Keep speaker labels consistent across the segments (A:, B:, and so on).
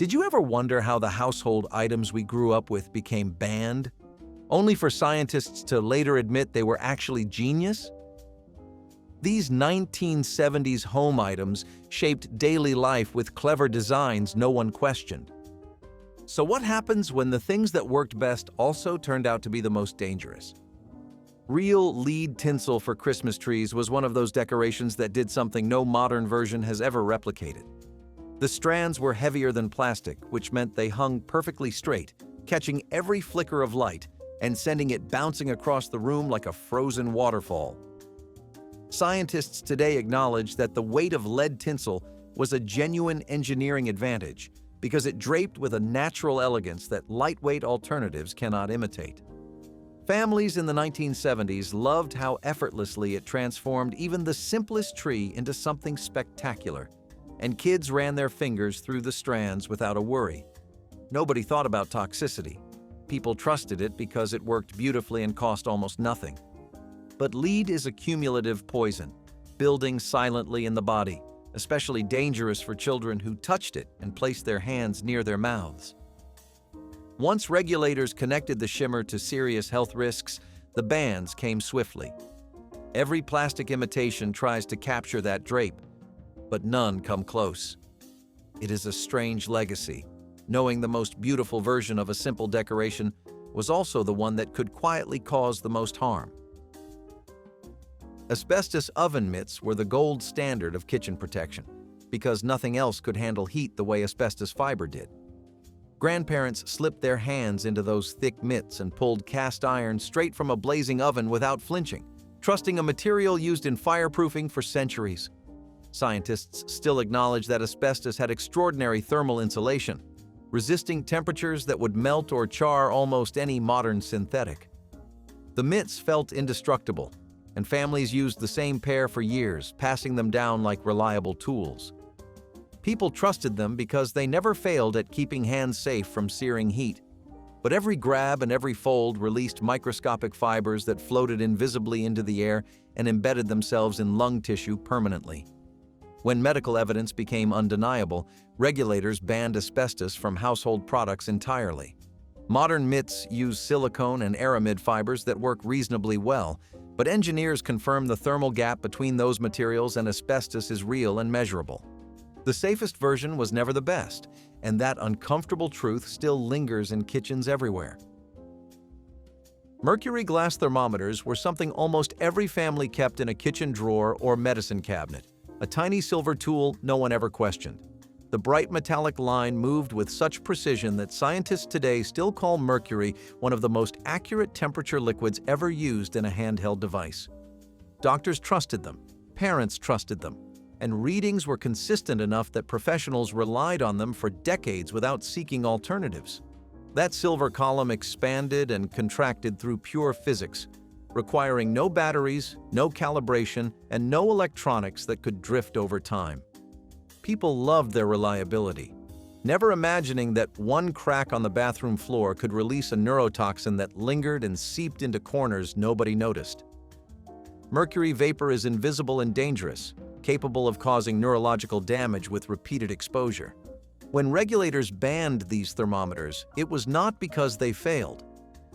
A: Did you ever wonder how the household items we grew up with became banned, only for scientists to later admit they were actually genius? These 1970s home items shaped daily life with clever designs no one questioned. So what happens when the things that worked best also turned out to be the most dangerous? Real lead tinsel for Christmas trees was one of those decorations that did something no modern version has ever replicated. The strands were heavier than plastic, which meant they hung perfectly straight, catching every flicker of light and sending it bouncing across the room like a frozen waterfall. Scientists today acknowledge that the weight of lead tinsel was a genuine engineering advantage because it draped with a natural elegance that lightweight alternatives cannot imitate. Families in the 1970s loved how effortlessly it transformed even the simplest tree into something spectacular, and kids ran their fingers through the strands without a worry. Nobody thought about toxicity. People trusted it because it worked beautifully and cost almost nothing. But lead is a cumulative poison, building silently in the body, especially dangerous for children who touched it and placed their hands near their mouths. Once regulators connected the shimmer to serious health risks, the bans came swiftly. Every plastic imitation tries to capture that drape, but none come close. It is a strange legacy, knowing the most beautiful version of a simple decoration was also the one that could quietly cause the most harm. Asbestos oven mitts were the gold standard of kitchen protection because nothing else could handle heat the way asbestos fiber did. Grandparents slipped their hands into those thick mitts and pulled cast iron straight from a blazing oven without flinching, trusting a material used in fireproofing for centuries. Scientists still acknowledge that asbestos had extraordinary thermal insulation, resisting temperatures that would melt or char almost any modern synthetic. The mitts felt indestructible, and families used the same pair for years, passing them down like reliable tools. People trusted them because they never failed at keeping hands safe from searing heat. But every grab and every fold released microscopic fibers that floated invisibly into the air and embedded themselves in lung tissue permanently. When medical evidence became undeniable, regulators banned asbestos from household products entirely. Modern mitts use silicone and aramid fibers that work reasonably well, but engineers confirm the thermal gap between those materials and asbestos is real and measurable. The safest version was never the best, and that uncomfortable truth still lingers in kitchens everywhere. Mercury glass thermometers were something almost every family kept in a kitchen drawer or medicine cabinet, a tiny silver tool no one ever questioned. The bright metallic line moved with such precision that scientists today still call mercury one of the most accurate temperature liquids ever used in a handheld device. Doctors trusted them, parents trusted them, and readings were consistent enough that professionals relied on them for decades without seeking alternatives. That silver column expanded and contracted through pure physics, requiring no batteries, no calibration, and no electronics that could drift over time. People loved their reliability, never imagining that one crack on the bathroom floor could release a neurotoxin that lingered and seeped into corners nobody noticed. Mercury vapor is invisible and dangerous, capable of causing neurological damage with repeated exposure. When regulators banned these thermometers, it was not because they failed.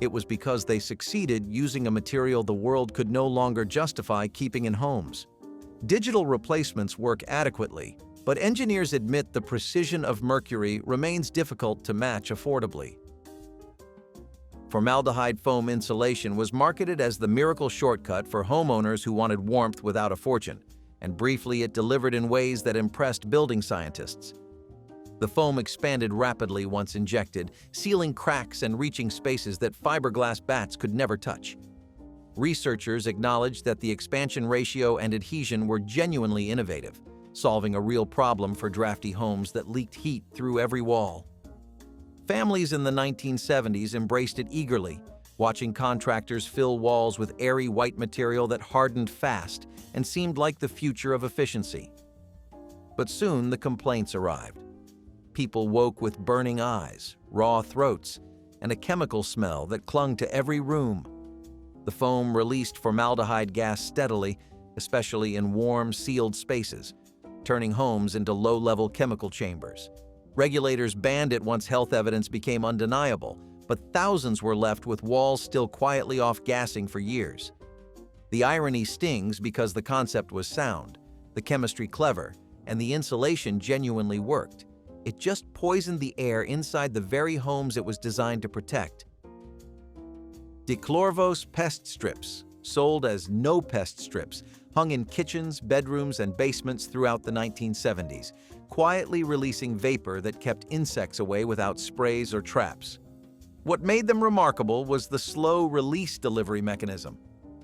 A: It was because they succeeded using a material the world could no longer justify keeping in homes. Digital replacements work adequately, but engineers admit the precision of mercury remains difficult to match affordably. Formaldehyde foam insulation was marketed as the miracle shortcut for homeowners who wanted warmth without a fortune, and briefly it delivered in ways that impressed building scientists. The foam expanded rapidly once injected, sealing cracks and reaching spaces that fiberglass bats could never touch. Researchers acknowledged that the expansion ratio and adhesion were genuinely innovative, solving a real problem for drafty homes that leaked heat through every wall. Families in the 1970s embraced it eagerly, watching contractors fill walls with airy white material that hardened fast and seemed like the future of efficiency. But soon the complaints arrived. People woke with burning eyes, raw throats, and a chemical smell that clung to every room. The foam released formaldehyde gas steadily, especially in warm, sealed spaces, turning homes into low-level chemical chambers. Regulators banned it once health evidence became undeniable, but thousands were left with walls still quietly off-gassing for years. The irony stings because the concept was sound, the chemistry clever, and the insulation genuinely worked. It just poisoned the air inside the very homes it was designed to protect. Dichlorvos pest strips, sold as no-pest strips, hung in kitchens, bedrooms, and basements throughout the 1970s, quietly releasing vapor that kept insects away without sprays or traps. What made them remarkable was the slow release delivery mechanism.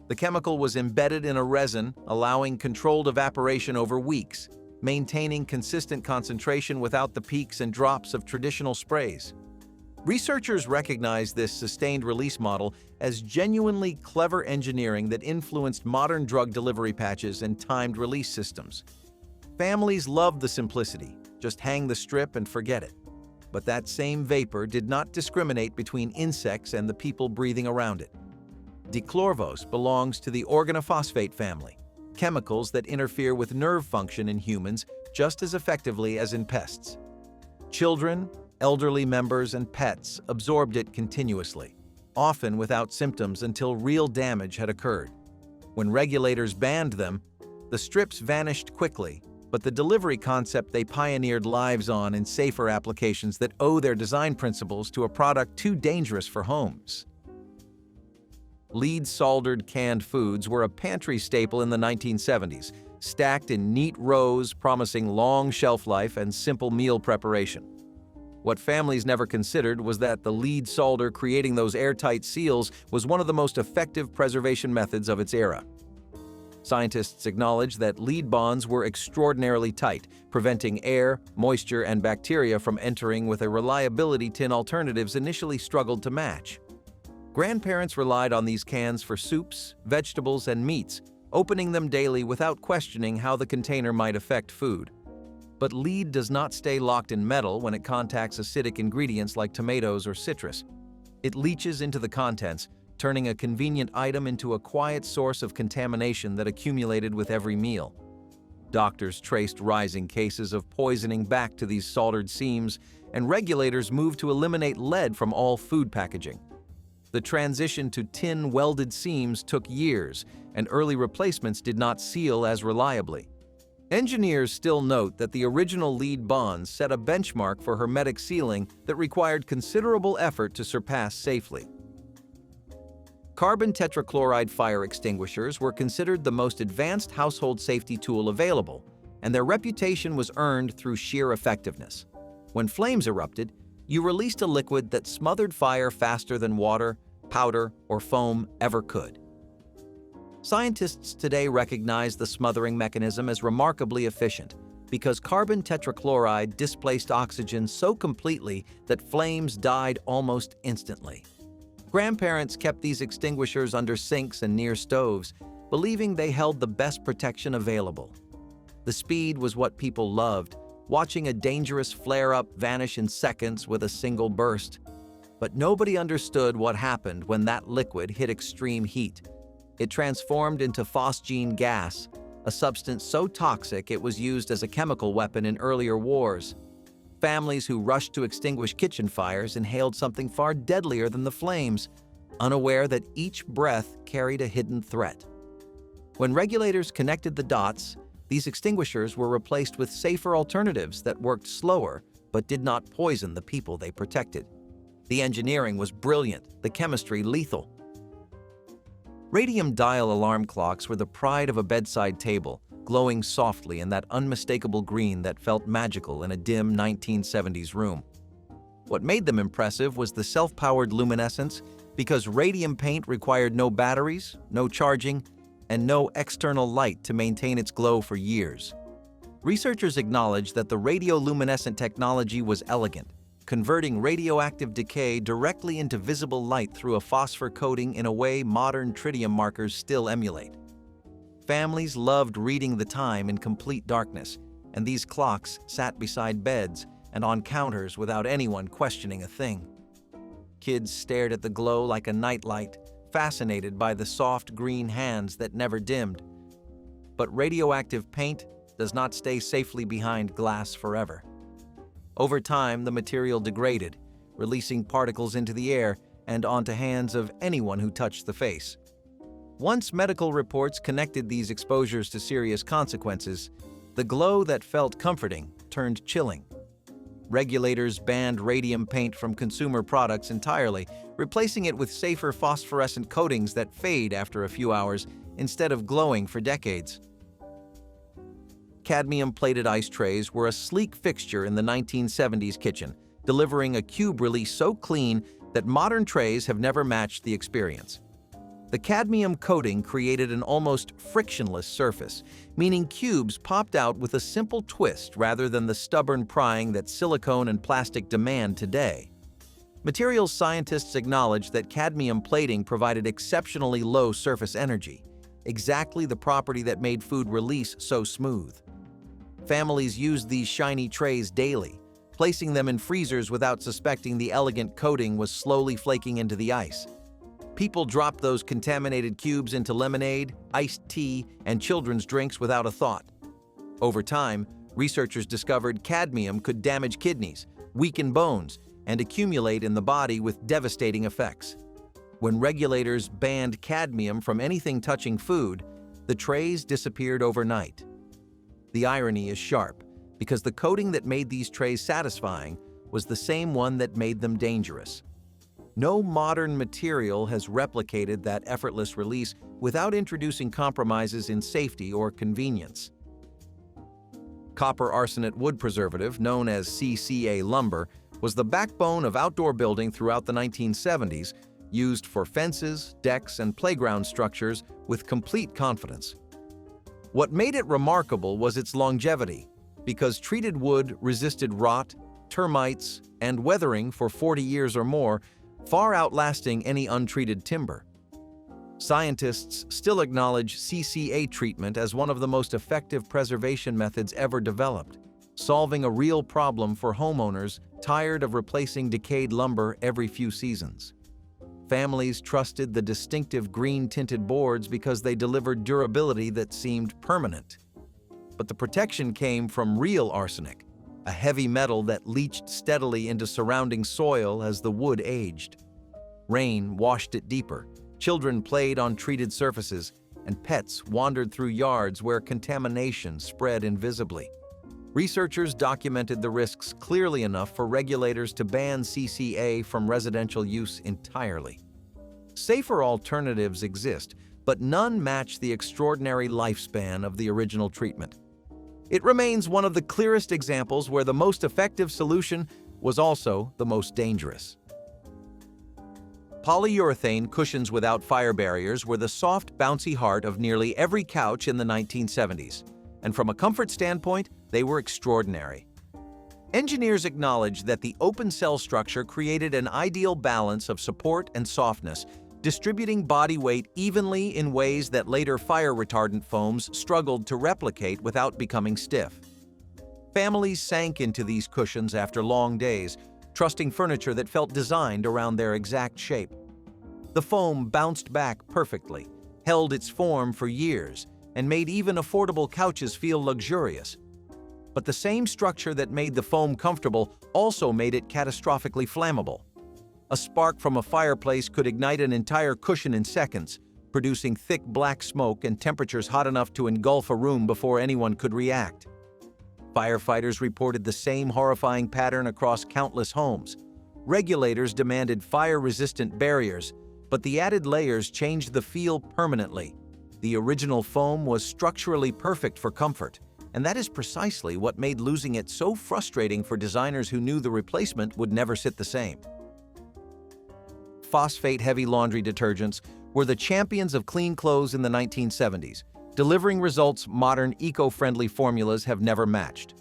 A: The chemical was embedded in a resin, allowing controlled evaporation over weeks, maintaining consistent concentration without the peaks and drops of traditional sprays. Researchers recognize this sustained release model as genuinely clever engineering that influenced modern drug delivery patches and timed release systems. Families loved the simplicity, just hang the strip and forget it. But that same vapor did not discriminate between insects and the people breathing around it. Dichlorvos belongs to the organophosphate family, chemicals that interfere with nerve function in humans just as effectively as in pests. Children, elderly members, and pets absorbed it continuously, often without symptoms until real damage had occurred. When regulators banned them, the strips vanished quickly, but the delivery concept they pioneered lives on in safer applications that owe their design principles to a product too dangerous for homes. Lead-soldered canned foods were a pantry staple in the 1970s, stacked in neat rows promising long shelf life and simple meal preparation. What families never considered was that the lead solder creating those airtight seals was one of the most effective preservation methods of its era. Scientists acknowledge that lead bonds were extraordinarily tight, preventing air, moisture, and bacteria from entering with a reliability tin alternatives initially struggled to match. Grandparents relied on these cans for soups, vegetables, and meats, opening them daily without questioning how the container might affect food. But lead does not stay locked in metal when it contacts acidic ingredients like tomatoes or citrus. It leaches into the contents, turning a convenient item into a quiet source of contamination that accumulated with every meal. Doctors traced rising cases of poisoning back to these soldered seams, and regulators moved to eliminate lead from all food packaging. The transition to tin welded seams took years, and early replacements did not seal as reliably. Engineers still note that the original lead bonds set a benchmark for hermetic sealing that required considerable effort to surpass safely. Carbon tetrachloride fire extinguishers were considered the most advanced household safety tool available, and their reputation was earned through sheer effectiveness. When flames erupted, you released a liquid that smothered fire faster than water, powder, or foam ever could. Scientists today recognize the smothering mechanism as remarkably efficient because carbon tetrachloride displaced oxygen so completely that flames died almost instantly. Grandparents kept these extinguishers under sinks and near stoves, believing they held the best protection available. The speed was what people loved, watching a dangerous flare-up vanish in seconds with a single burst. But nobody understood what happened when that liquid hit extreme heat. It transformed into phosgene gas, a substance so toxic it was used as a chemical weapon in earlier wars. Families who rushed to extinguish kitchen fires inhaled something far deadlier than the flames, unaware that each breath carried a hidden threat. When regulators connected the dots, these extinguishers were replaced with safer alternatives that worked slower but did not poison the people they protected. The engineering was brilliant, the chemistry lethal. Radium dial alarm clocks were the pride of a bedside table, glowing softly in that unmistakable green that felt magical in a dim 1970s room. What made them impressive was the self-powered luminescence, because radium paint required no batteries, no charging, and no external light to maintain its glow for years. Researchers acknowledged that the radioluminescent technology was elegant, converting radioactive decay directly into visible light through a phosphor coating in a way modern tritium markers still emulate. Families loved reading the time in complete darkness, and these clocks sat beside beds and on counters without anyone questioning a thing. Kids stared at the glow like a nightlight, fascinated by the soft green hands that never dimmed. But radioactive paint does not stay safely behind glass forever. Over time, the material degraded, releasing particles into the air and onto hands of anyone who touched the face. Once medical reports connected these exposures to serious consequences, the glow that felt comforting turned chilling. Regulators banned radium paint from consumer products entirely, replacing it with safer phosphorescent coatings that fade after a few hours instead of glowing for decades. Cadmium-plated ice trays were a sleek fixture in the 1970s kitchen, delivering a cube release so clean that modern trays have never matched the experience. The cadmium coating created an almost frictionless surface, meaning cubes popped out with a simple twist rather than the stubborn prying that silicone and plastic demand today. Materials scientists acknowledge that cadmium plating provided exceptionally low surface energy, exactly the property that made food release so smooth. Families used these shiny trays daily, placing them in freezers without suspecting the elegant coating was slowly flaking into the ice. People dropped those contaminated cubes into lemonade, iced tea, and children's drinks without a thought. Over time, researchers discovered cadmium could damage kidneys, weaken bones, and accumulate in the body with devastating effects. When regulators banned cadmium from anything touching food, the trays disappeared overnight. The irony is sharp, because the coating that made these trays satisfying was the same one that made them dangerous. No modern material has replicated that effortless release without introducing compromises in safety or convenience. Copper arsenate wood preservative, known as CCA lumber, was the backbone of outdoor building throughout the 1970s, used for fences, decks, and playground structures with complete confidence. What made it remarkable was its longevity, because treated wood resisted rot, termites, and weathering for 40 years or more, far outlasting any untreated timber. Scientists still acknowledge CCA treatment as one of the most effective preservation methods ever developed, solving a real problem for homeowners tired of replacing decayed lumber every few seasons. Families trusted the distinctive green-tinted boards because they delivered durability that seemed permanent. But the protection came from real arsenic, a heavy metal that leached steadily into surrounding soil as the wood aged. Rain washed it deeper, children played on treated surfaces, and pets wandered through yards where contamination spread invisibly. Researchers documented the risks clearly enough for regulators to ban CCA from residential use entirely. Safer alternatives exist, but none match the extraordinary lifespan of the original treatment. It remains one of the clearest examples where the most effective solution was also the most dangerous. Polyurethane cushions without fire barriers were the soft, bouncy heart of nearly every couch in the 1970s, and from a comfort standpoint, they were extraordinary. Engineers acknowledged that the open cell structure created an ideal balance of support and softness, distributing body weight evenly in ways that later fire-retardant foams struggled to replicate without becoming stiff. Families sank into these cushions after long days, trusting furniture that felt designed around their exact shape. The foam bounced back perfectly, held its form for years, and made even affordable couches feel luxurious. But the same structure that made the foam comfortable also made it catastrophically flammable. A spark from a fireplace could ignite an entire cushion in seconds, producing thick black smoke and temperatures hot enough to engulf a room before anyone could react. Firefighters reported the same horrifying pattern across countless homes. Regulators demanded fire-resistant barriers, but the added layers changed the feel permanently. The original foam was structurally perfect for comfort, and that is precisely what made losing it so frustrating for designers who knew the replacement would never sit the same. Phosphate-heavy laundry detergents were the champions of clean clothes in the 1970s, delivering results modern eco-friendly formulas have never matched.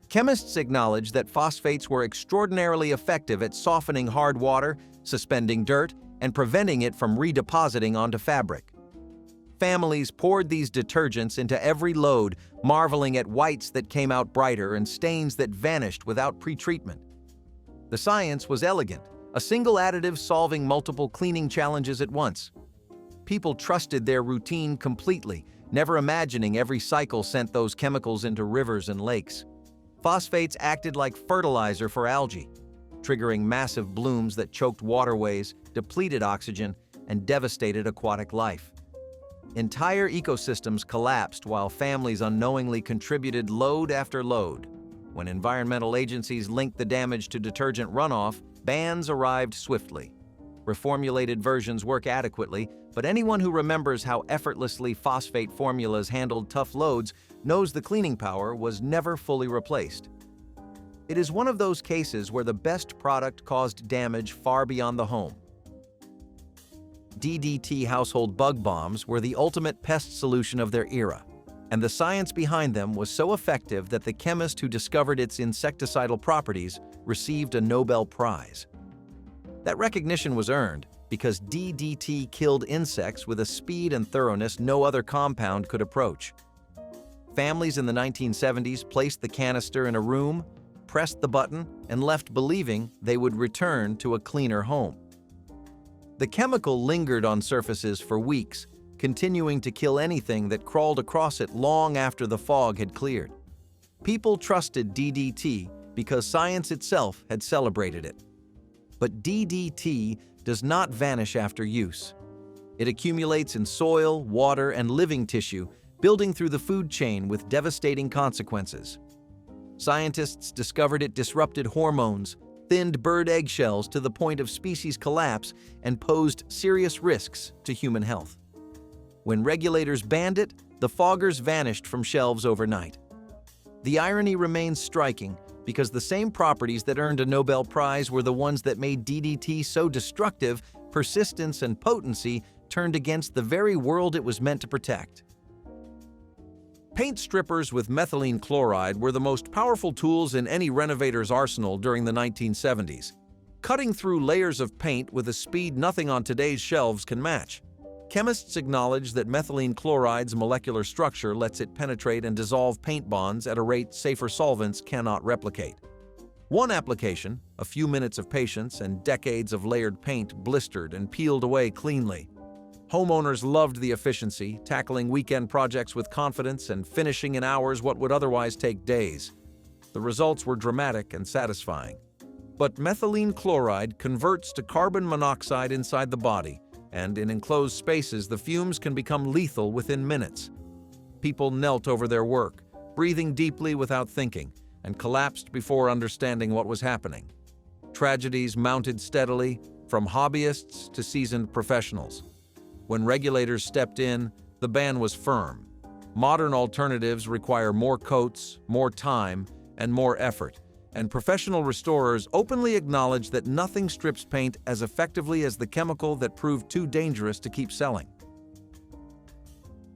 A: Chemists acknowledged that phosphates were extraordinarily effective at softening hard water, suspending dirt, and preventing it from redepositing onto fabric. Families poured these detergents into every load, marveling at whites that came out brighter and stains that vanished without pre-treatment. The science was elegant, a single additive solving multiple cleaning challenges at once. People trusted their routine completely, never imagining every cycle sent those chemicals into rivers and lakes. Phosphates acted like fertilizer for algae, triggering massive blooms that choked waterways, depleted oxygen, and devastated aquatic life. Entire ecosystems collapsed while families unknowingly contributed load after load. When environmental agencies linked the damage to detergent runoff, bans arrived swiftly. Reformulated versions work adequately, but anyone who remembers how effortlessly phosphate formulas handled tough loads knows the cleaning power was never fully replaced. It is one of those cases where the best product caused damage far beyond the home. DDT household bug bombs were the ultimate pest solution of their era, and the science behind them was so effective that the chemist who discovered its insecticidal properties received a Nobel Prize. That recognition was earned because DDT killed insects with a speed and thoroughness no other compound could approach. Families in the 1970s placed the canister in a room, pressed the button, and left believing they would return to a cleaner home. The chemical lingered on surfaces for weeks, continuing to kill anything that crawled across it long after the fog had cleared. People trusted DDT because science itself had celebrated it. But DDT does not vanish after use. It accumulates in soil, water, and living tissue, building through the food chain with devastating consequences. Scientists discovered it disrupted hormones, thinned bird eggshells to the point of species collapse, and posed serious risks to human health. When regulators banned it, the foggers vanished from shelves overnight. The irony remains striking because the same properties that earned a Nobel Prize were the ones that made DDT so destructive, persistence and potency turned against the very world it was meant to protect. Paint strippers with methylene chloride were the most powerful tools in any renovator's arsenal during the 1970s, cutting through layers of paint with a speed nothing on today's shelves can match. Chemists acknowledge that methylene chloride's molecular structure lets it penetrate and dissolve paint bonds at a rate safer solvents cannot replicate. One application, a few minutes of patience, and decades of layered paint blistered and peeled away cleanly. Homeowners loved the efficiency, tackling weekend projects with confidence and finishing in hours what would otherwise take days. The results were dramatic and satisfying. But methylene chloride converts to carbon monoxide inside the body, and in enclosed spaces, the fumes can become lethal within minutes. People knelt over their work, breathing deeply without thinking, and collapsed before understanding what was happening. Tragedies mounted steadily, from hobbyists to seasoned professionals. When regulators stepped in, the ban was firm. Modern alternatives require more coats, more time, and more effort, and professional restorers openly acknowledge that nothing strips paint as effectively as the chemical that proved too dangerous to keep selling.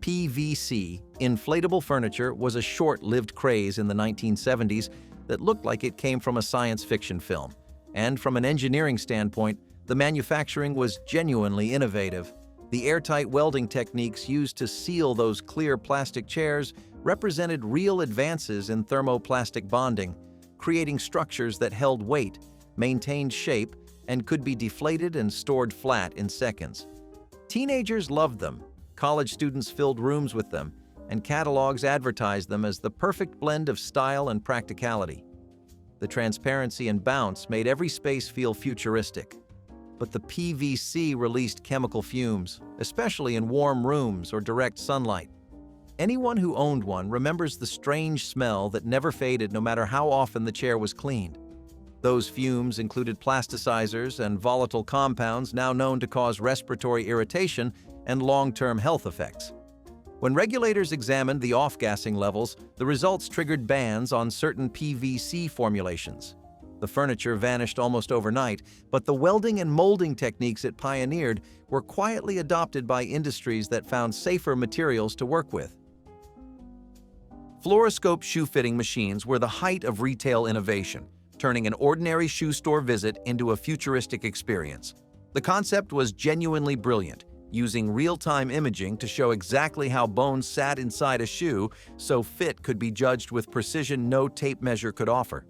A: PVC, inflatable furniture, was a short-lived craze in the 1970s that looked like it came from a science fiction film. And from an engineering standpoint, the manufacturing was genuinely innovative. The airtight welding techniques used to seal those clear plastic chairs represented real advances in thermoplastic bonding, creating structures that held weight, maintained shape, and could be deflated and stored flat in seconds. Teenagers loved them, college students filled rooms with them, and catalogs advertised them as the perfect blend of style and practicality. The transparency and bounce made every space feel futuristic. But the PVC released chemical fumes, especially in warm rooms or direct sunlight. Anyone who owned one remembers the strange smell that never faded no matter how often the chair was cleaned. Those fumes included plasticizers and volatile compounds now known to cause respiratory irritation and long-term health effects. When regulators examined the off-gassing levels, the results triggered bans on certain PVC formulations. The furniture vanished almost overnight, but the welding and molding techniques it pioneered were quietly adopted by industries that found safer materials to work with. Fluoroscope shoe-fitting machines were the height of retail innovation, turning an ordinary shoe store visit into a futuristic experience. The concept was genuinely brilliant, using real-time imaging to show exactly how bones sat inside a shoe so fit could be judged with precision no tape measure could offer.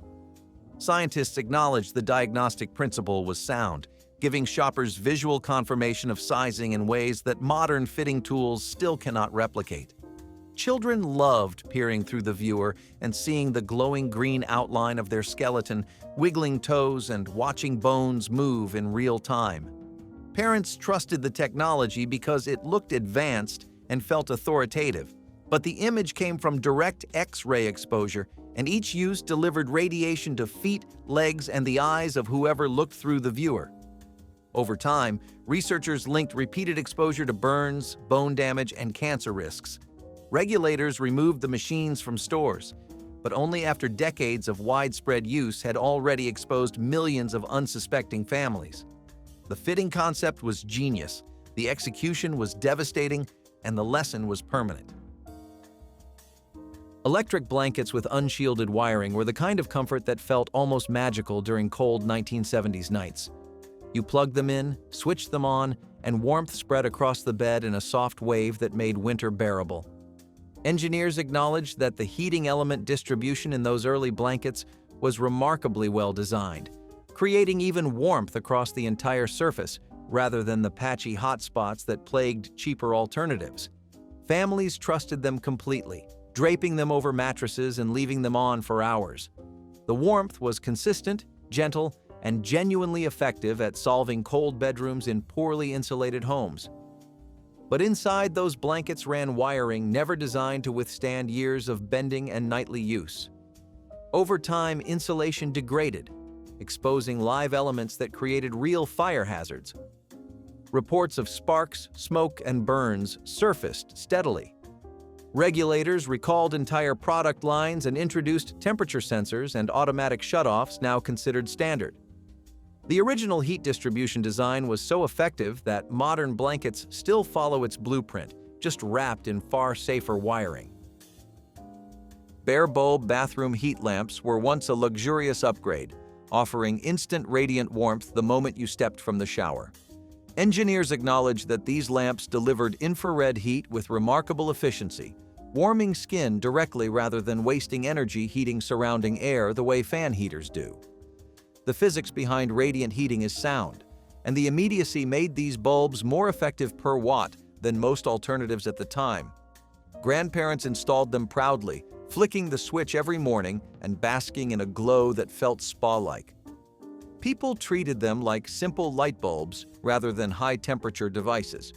A: Scientists acknowledged the diagnostic principle was sound, giving shoppers visual confirmation of sizing in ways that modern fitting tools still cannot replicate. Children loved peering through the viewer and seeing the glowing green outline of their skeleton, wiggling toes, and watching bones move in real time. Parents trusted the technology because it looked advanced and felt authoritative, but the image came from direct X-ray exposure, and each use delivered radiation to feet, legs, and the eyes of whoever looked through the viewer. Over time, researchers linked repeated exposure to burns, bone damage, and cancer risks. Regulators removed the machines from stores, but only after decades of widespread use had already exposed millions of unsuspecting families. The fitting concept was genius, the execution was devastating, and the lesson was permanent. Electric blankets with unshielded wiring were the kind of comfort that felt almost magical during cold 1970s nights. You plugged them in, switched them on, and warmth spread across the bed in a soft wave that made winter bearable. Engineers acknowledged that the heating element distribution in those early blankets was remarkably well designed, creating even warmth across the entire surface rather than the patchy hot spots that plagued cheaper alternatives. Families trusted them completely, draping them over mattresses and leaving them on for hours. The warmth was consistent, gentle, and genuinely effective at solving cold bedrooms in poorly insulated homes. But inside those blankets ran wiring never designed to withstand years of bending and nightly use. Over time, insulation degraded, exposing live elements that created real fire hazards. Reports of sparks, smoke, and burns surfaced steadily. Regulators recalled entire product lines and introduced temperature sensors and automatic shutoffs now considered standard. The original heat distribution design was so effective that modern blankets still follow its blueprint, just wrapped in far safer wiring. Bare bulb bathroom heat lamps were once a luxurious upgrade, offering instant radiant warmth the moment you stepped from the shower. Engineers acknowledged that these lamps delivered infrared heat with remarkable efficiency, warming skin directly rather than wasting energy heating surrounding air the way fan heaters do. The physics behind radiant heating is sound, and the immediacy made these bulbs more effective per watt than most alternatives at the time. Grandparents installed them proudly, flicking the switch every morning and basking in a glow that felt spa-like. People treated them like simple light bulbs rather than high-temperature devices.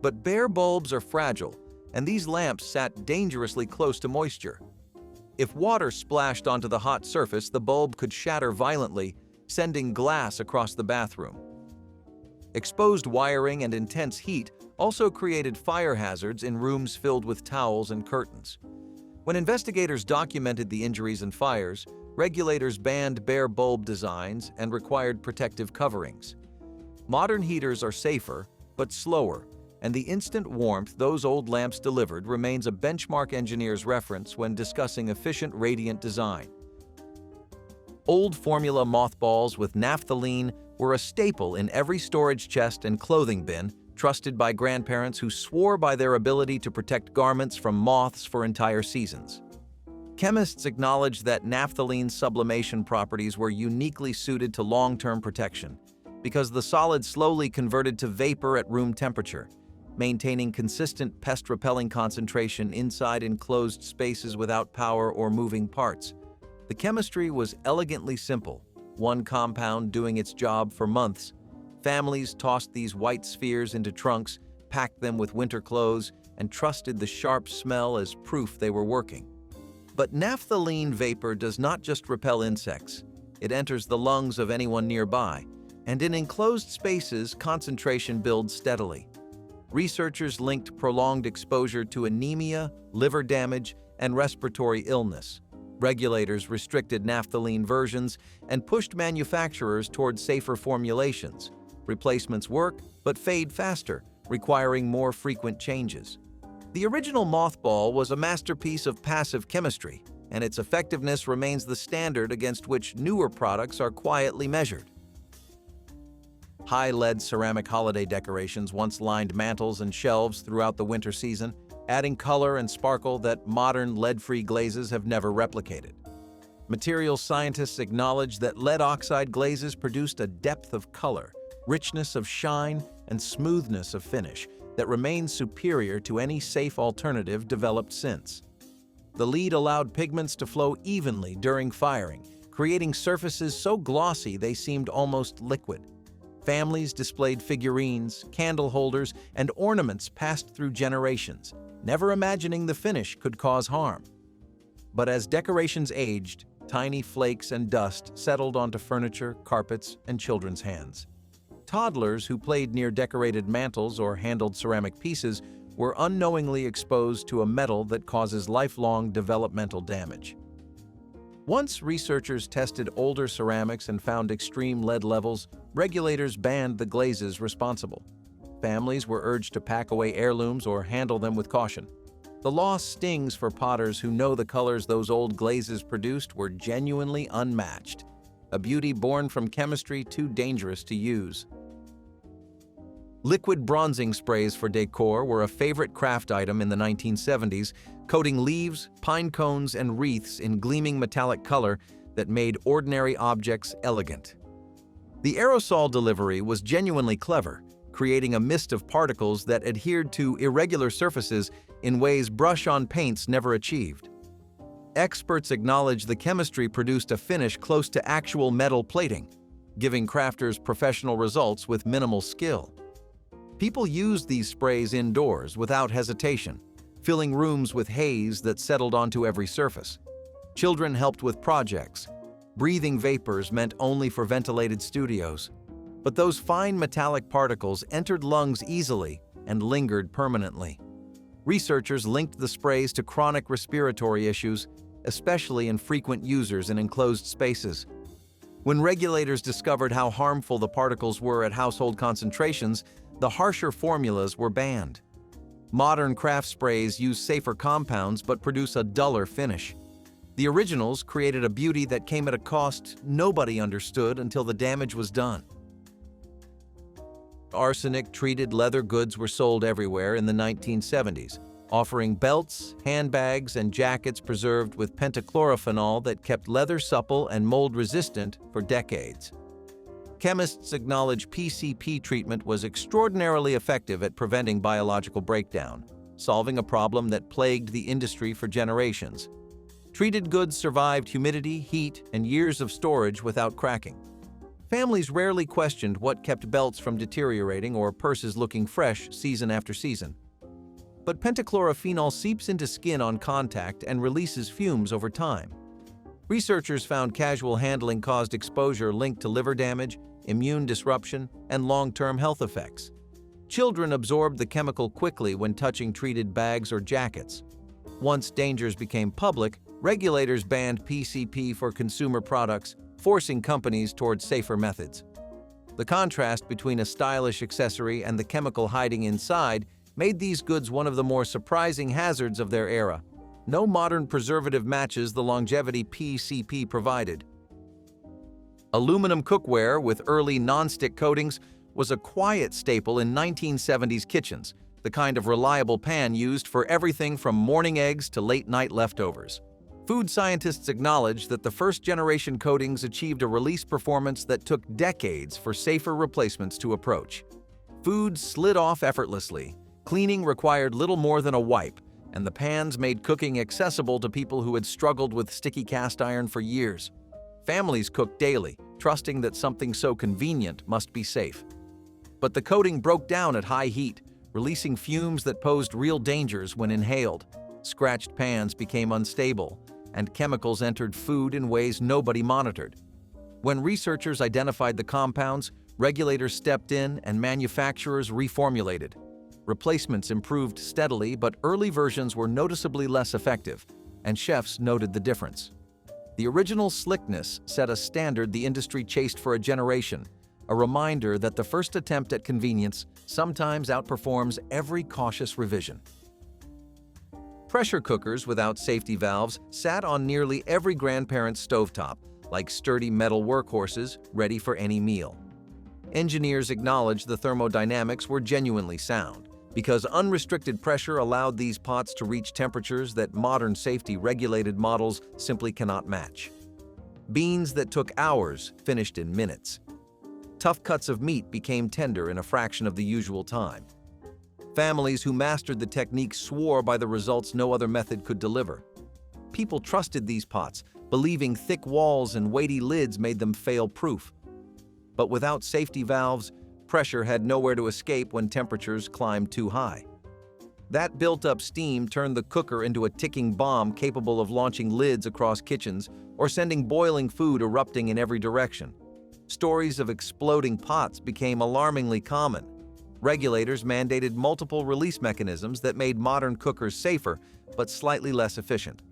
A: But bare bulbs are fragile, and these lamps sat dangerously close to moisture. If water splashed onto the hot surface, the bulb could shatter violently, sending glass across the bathroom. Exposed wiring and intense heat also created fire hazards in rooms filled with towels and curtains. When investigators documented the injuries and fires, regulators banned bare bulb designs and required protective coverings. Modern heaters are safer, but slower, and the instant warmth those old lamps delivered remains a benchmark engineer's reference when discussing efficient radiant design. Old formula mothballs with naphthalene were a staple in every storage chest and clothing bin, trusted by grandparents who swore by their ability to protect garments from moths for entire seasons. Chemists acknowledged that naphthalene's sublimation properties were uniquely suited to long-term protection because the solid slowly converted to vapor at room temperature, maintaining consistent pest-repelling concentration inside enclosed spaces without power or moving parts. The chemistry was elegantly simple, one compound doing its job for months. Families tossed these white spheres into trunks, packed them with winter clothes, and trusted the sharp smell as proof they were working. But naphthalene vapor does not just repel insects. It enters the lungs of anyone nearby, and in enclosed spaces, concentration builds steadily. Researchers linked prolonged exposure to anemia, liver damage, and respiratory illness. Regulators restricted naphthalene versions and pushed manufacturers toward safer formulations. Replacements work, but fade faster, requiring more frequent changes. The original mothball was a masterpiece of passive chemistry, and its effectiveness remains the standard against which newer products are quietly measured. High lead ceramic holiday decorations once lined mantels and shelves throughout the winter season, adding color and sparkle that modern lead-free glazes have never replicated. Materials scientists acknowledge that lead oxide glazes produced a depth of color, richness of shine, and smoothness of finish that remains superior to any safe alternative developed since. The lead allowed pigments to flow evenly during firing, creating surfaces so glossy they seemed almost liquid. Families displayed figurines, candle holders, and ornaments passed through generations, never imagining the finish could cause harm. But as decorations aged, tiny flakes and dust settled onto furniture, carpets, and children's hands. Toddlers who played near decorated mantles or handled ceramic pieces were unknowingly exposed to a metal that causes lifelong developmental damage. Once researchers tested older ceramics and found extreme lead levels, regulators banned the glazes responsible. Families were urged to pack away heirlooms or handle them with caution. The loss stings for potters who know the colors those old glazes produced were genuinely unmatched, a beauty born from chemistry too dangerous to use. Liquid bronzing sprays for decor were a favorite craft item in the 1970s, coating leaves, pine cones, and wreaths in gleaming metallic color that made ordinary objects elegant. The aerosol delivery was genuinely clever, creating a mist of particles that adhered to irregular surfaces in ways brush-on paints never achieved. Experts acknowledge the chemistry produced a finish close to actual metal plating, giving crafters professional results with minimal skill. People used these sprays indoors without hesitation, filling rooms with haze that settled onto every surface. Children helped with projects. Breathing vapors meant only for ventilated studios. But those fine metallic particles entered lungs easily and lingered permanently. Researchers linked the sprays to chronic respiratory issues, especially in frequent users in enclosed spaces. When regulators discovered how harmful the particles were at household concentrations, the harsher formulas were banned. Modern craft sprays use safer compounds but produce a duller finish. The originals created a beauty that came at a cost nobody understood until the damage was done. Arsenic-treated leather goods were sold everywhere in the 1970s, offering belts, handbags, and jackets preserved with pentachlorophenol that kept leather supple and mold-resistant for decades. Chemists acknowledge PCP treatment was extraordinarily effective at preventing biological breakdown, solving a problem that plagued the industry for generations. Treated goods survived humidity, heat, and years of storage without cracking. Families rarely questioned what kept belts from deteriorating or purses looking fresh season after season. But pentachlorophenol seeps into skin on contact and releases fumes over time. Researchers found casual handling caused exposure linked to liver damage, immune disruption, and long-term health effects. Children absorbed the chemical quickly when touching treated bags or jackets. Once dangers became public, regulators banned PCP for consumer products, forcing companies towards safer methods. The contrast between a stylish accessory and the chemical hiding inside made these goods one of the more surprising hazards of their era. No modern preservative matches the longevity PCP provided. Aluminum cookware with early nonstick coatings was a quiet staple in 1970s kitchens, the kind of reliable pan used for everything from morning eggs to late-night leftovers. Food scientists acknowledge that the first-generation coatings achieved a release performance that took decades for safer replacements to approach. Food slid off effortlessly, cleaning required little more than a wipe, and the pans made cooking accessible to people who had struggled with sticky cast iron for years. Families cooked daily, trusting that something so convenient must be safe. But the coating broke down at high heat, releasing fumes that posed real dangers when inhaled. Scratched pans became unstable, and chemicals entered food in ways nobody monitored. When researchers identified the compounds, regulators stepped in and manufacturers reformulated. Replacements improved steadily, but early versions were noticeably less effective, and chefs noted the difference. The original slickness set a standard the industry chased for a generation, a reminder that the first attempt at convenience sometimes outperforms every cautious revision. Pressure cookers without safety valves sat on nearly every grandparent's stovetop, like sturdy metal workhorses ready for any meal. Engineers acknowledged the thermodynamics were genuinely sound, because unrestricted pressure allowed these pots to reach temperatures that modern safety-regulated models simply cannot match. Beans that took hours finished in minutes. Tough cuts of meat became tender in a fraction of the usual time. Families who mastered the technique swore by the results no other method could deliver. People trusted these pots, believing thick walls and weighty lids made them fail-proof. But without safety valves, pressure had nowhere to escape when temperatures climbed too high. That built-up steam turned the cooker into a ticking bomb capable of launching lids across kitchens or sending boiling food erupting in every direction. Stories of exploding pots became alarmingly common. Regulators mandated multiple release mechanisms that made modern cookers safer, but slightly less efficient.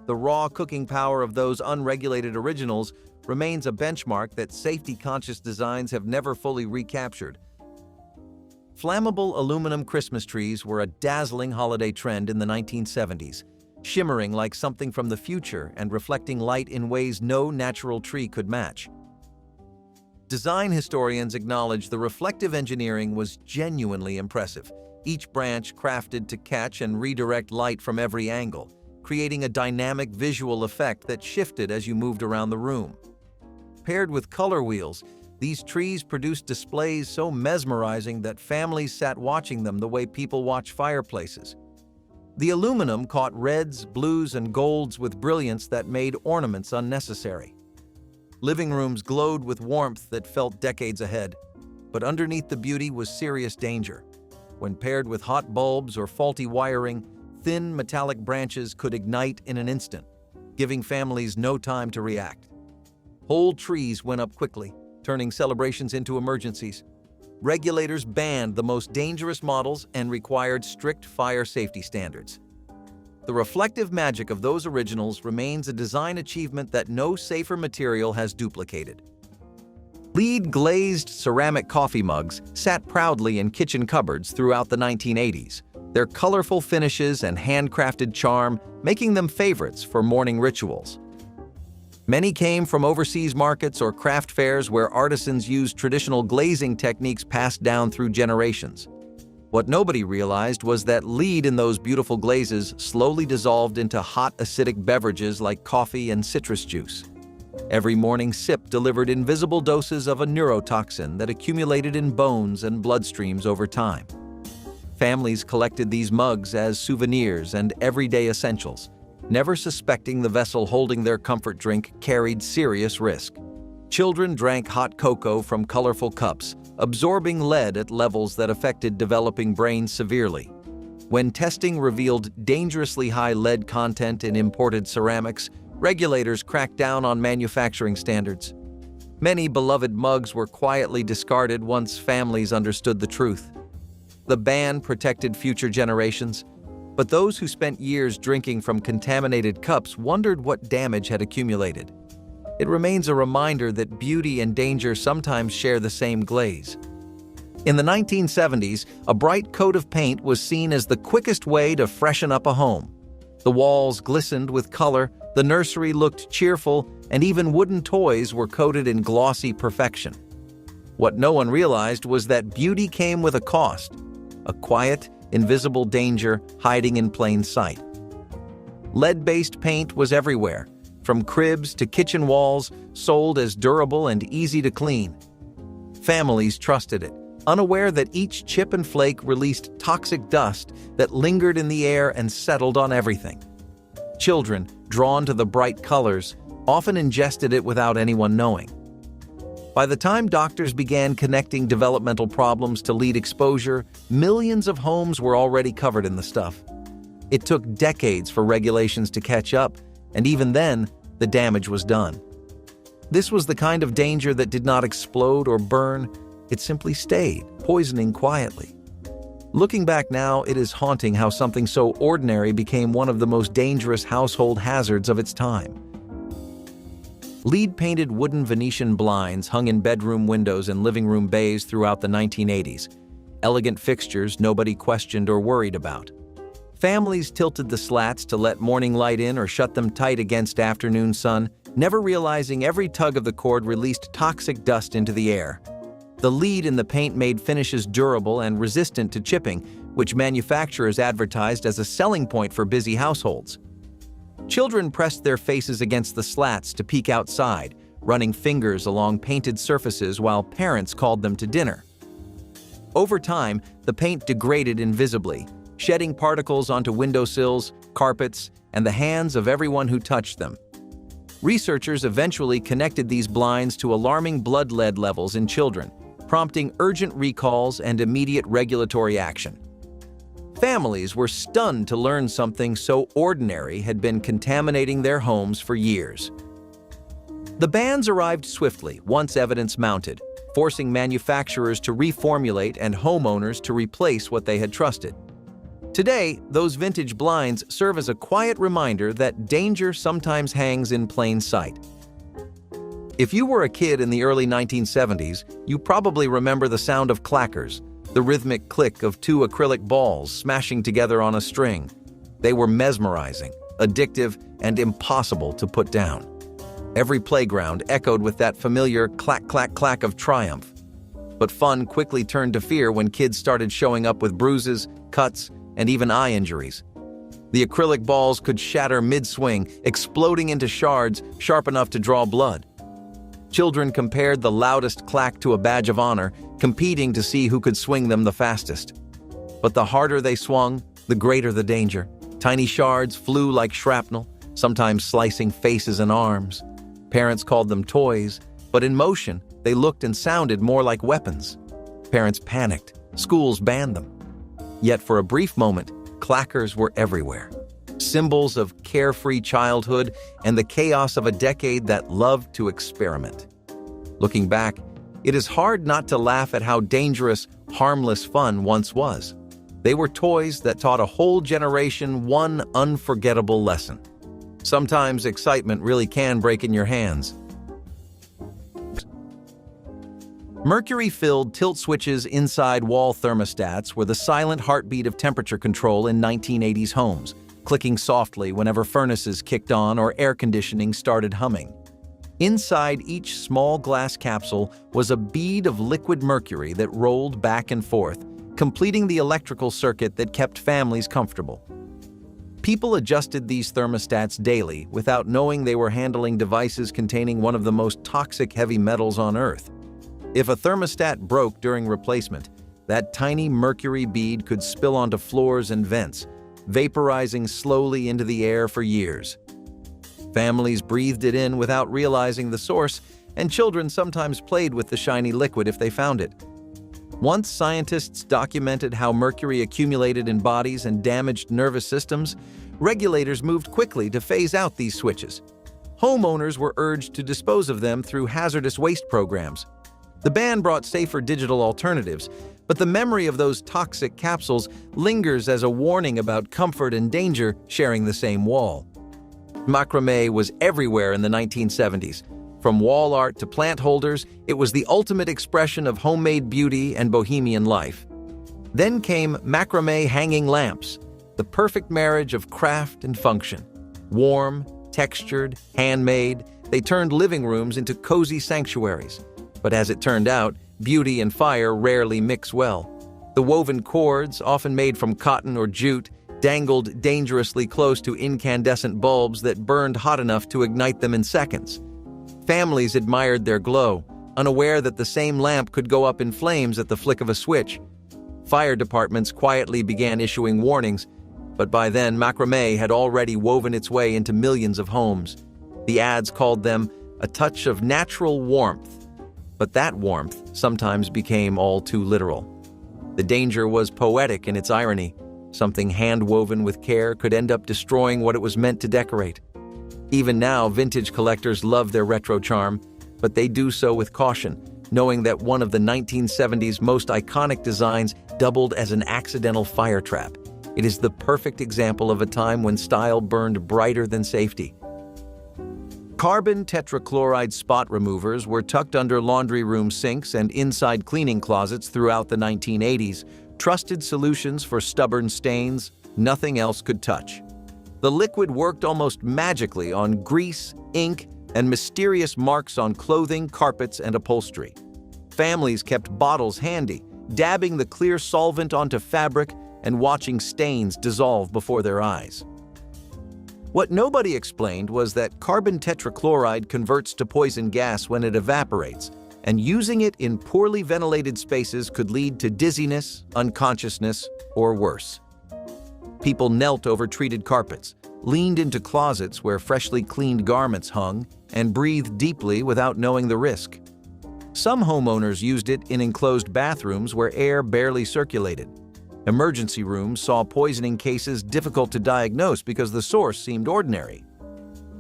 A: The raw cooking power of those unregulated originals remains a benchmark that safety-conscious designs have never fully recaptured. Flammable aluminum Christmas trees were a dazzling holiday trend in the 1970s, shimmering like something from the future and reflecting light in ways no natural tree could match. Design historians acknowledge the reflective engineering was genuinely impressive, each branch crafted to catch and redirect light from every angle, creating a dynamic visual effect that shifted as you moved around the room. Paired with color wheels, these trees produced displays so mesmerizing that families sat watching them the way people watch fireplaces. The aluminum caught reds, blues, and golds with brilliance that made ornaments unnecessary. Living rooms glowed with warmth that felt decades ahead, but underneath the beauty was serious danger. When paired with hot bulbs or faulty wiring, thin metallic branches could ignite in an instant, giving families no time to react. Whole trees went up quickly, turning celebrations into emergencies. Regulators banned the most dangerous models and required strict fire safety standards. The reflective magic of those originals remains a design achievement that no safer material has duplicated. Lead-glazed ceramic coffee mugs sat proudly in kitchen cupboards throughout the 1980s, their colorful finishes and handcrafted charm making them favorites for morning rituals. Many came from overseas markets or craft fairs where artisans used traditional glazing techniques passed down through generations. What nobody realized was that lead in those beautiful glazes slowly dissolved into hot acidic beverages like coffee and citrus juice. Every morning sip delivered invisible doses of a neurotoxin that accumulated in bones and bloodstreams over time. Families collected these mugs as souvenirs and everyday essentials, never suspecting the vessel holding their comfort drink carried serious risk. Children drank hot cocoa from colorful cups, absorbing lead at levels that affected developing brains severely. When testing revealed dangerously high lead content in imported ceramics, regulators cracked down on manufacturing standards. Many beloved mugs were quietly discarded once families understood the truth. The ban protected future generations, but those who spent years drinking from contaminated cups wondered what damage had accumulated. It remains a reminder that beauty and danger sometimes share the same glaze. In the 1970s, a bright coat of paint was seen as the quickest way to freshen up a home. The walls glistened with color, the nursery looked cheerful, and even wooden toys were coated in glossy perfection. What no one realized was that beauty came with a cost, a quiet, invisible danger hiding in plain sight. Lead-based paint was everywhere, from cribs to kitchen walls, sold as durable and easy to clean. Families trusted it, unaware that each chip and flake released toxic dust that lingered in the air and settled on everything. Children, drawn to the bright colors, often ingested it without anyone knowing. By the time doctors began connecting developmental problems to lead exposure, millions of homes were already covered in the stuff. It took decades for regulations to catch up, and even then, the damage was done. This was the kind of danger that did not explode or burn, it simply stayed, poisoning quietly. Looking back now, it is haunting how something so ordinary became one of the most dangerous household hazards of its time. Lead-painted wooden Venetian blinds hung in bedroom windows and living room bays throughout the 1980s, elegant fixtures nobody questioned or worried about. Families tilted the slats to let morning light in or shut them tight against afternoon sun, never realizing every tug of the cord released toxic dust into the air. The lead in the paint made finishes durable and resistant to chipping, which manufacturers advertised as a selling point for busy households. Children pressed their faces against the slats to peek outside, running fingers along painted surfaces while parents called them to dinner. Over time, the paint degraded invisibly, shedding particles onto windowsills, carpets, and the hands of everyone who touched them. Researchers eventually connected these blinds to alarming blood lead levels in children, prompting urgent recalls and immediate regulatory action. Families were stunned to learn something so ordinary had been contaminating their homes for years. The bans arrived swiftly once evidence mounted, forcing manufacturers to reformulate and homeowners to replace what they had trusted. Today, those vintage blinds serve as a quiet reminder that danger sometimes hangs in plain sight. If you were a kid in the early 1970s, you probably remember the sound of clackers, the rhythmic click of two acrylic balls smashing together on a string. They were mesmerizing, addictive, and impossible to put down. Every playground echoed with that familiar clack, clack, clack of triumph. But fun quickly turned to fear when kids started showing up with bruises, cuts, and even eye injuries. The acrylic balls could shatter mid-swing, exploding into shards sharp enough to draw blood. Children compared the loudest clack to a badge of honor, competing to see who could swing them the fastest. But the harder they swung, the greater the danger. Tiny shards flew like shrapnel, sometimes slicing faces and arms. Parents called them toys, but in motion, they looked and sounded more like weapons. Parents panicked. Schools banned them. Yet for a brief moment, clackers were everywhere. Symbols of carefree childhood and the chaos of a decade that loved to experiment. Looking back, it is hard not to laugh at how dangerous, harmless fun once was. They were toys that taught a whole generation one unforgettable lesson. Sometimes excitement really can break in your hands. Mercury-filled tilt switches inside wall thermostats were the silent heartbeat of temperature control in 1980s homes, clicking softly whenever furnaces kicked on or air conditioning started humming. Inside each small glass capsule was a bead of liquid mercury that rolled back and forth, completing the electrical circuit that kept families comfortable. People adjusted these thermostats daily without knowing they were handling devices containing one of the most toxic heavy metals on Earth. If a thermostat broke during replacement, that tiny mercury bead could spill onto floors and vents, vaporizing slowly into the air for years. Families breathed it in without realizing the source, and children sometimes played with the shiny liquid if they found it. Once scientists documented how mercury accumulated in bodies and damaged nervous systems, regulators moved quickly to phase out these switches. Homeowners were urged to dispose of them through hazardous waste programs. The ban brought safer digital alternatives, but the memory of those toxic capsules lingers as a warning about comfort and danger sharing the same wall. Macrame was everywhere in the 1970s. From wall art to plant holders, it was the ultimate expression of homemade beauty and bohemian life. Then came macrame hanging lamps, the perfect marriage of craft and function. Warm, textured, handmade, they turned living rooms into cozy sanctuaries. But as it turned out, beauty and fire rarely mix well. The woven cords, often made from cotton or jute, dangled dangerously close to incandescent bulbs that burned hot enough to ignite them in seconds. Families admired their glow, unaware that the same lamp could go up in flames at the flick of a switch. Fire departments quietly began issuing warnings, but by then macrame had already woven its way into millions of homes. The ads called them a touch of natural warmth. But that warmth sometimes became all too literal. The danger was poetic in its irony. Something hand-woven with care could end up destroying what it was meant to decorate. Even now, vintage collectors love their retro charm, but they do so with caution, knowing that one of the 1970s most iconic designs doubled as an accidental fire trap. It is the perfect example of a time when style burned brighter than safety. Carbon tetrachloride spot removers were tucked under laundry room sinks and inside cleaning closets throughout the 1980s, trusted solutions for stubborn stains nothing else could touch. The liquid worked almost magically on grease, ink, and mysterious marks on clothing, carpets, and upholstery. Families kept bottles handy, dabbing the clear solvent onto fabric and watching stains dissolve before their eyes. What nobody explained was that carbon tetrachloride converts to poison gas when it evaporates, and using it in poorly ventilated spaces could lead to dizziness, unconsciousness, or worse. People knelt over treated carpets, leaned into closets where freshly cleaned garments hung, and breathed deeply without knowing the risk. Some homeowners used it in enclosed bathrooms where air barely circulated. Emergency rooms saw poisoning cases difficult to diagnose because the source seemed ordinary.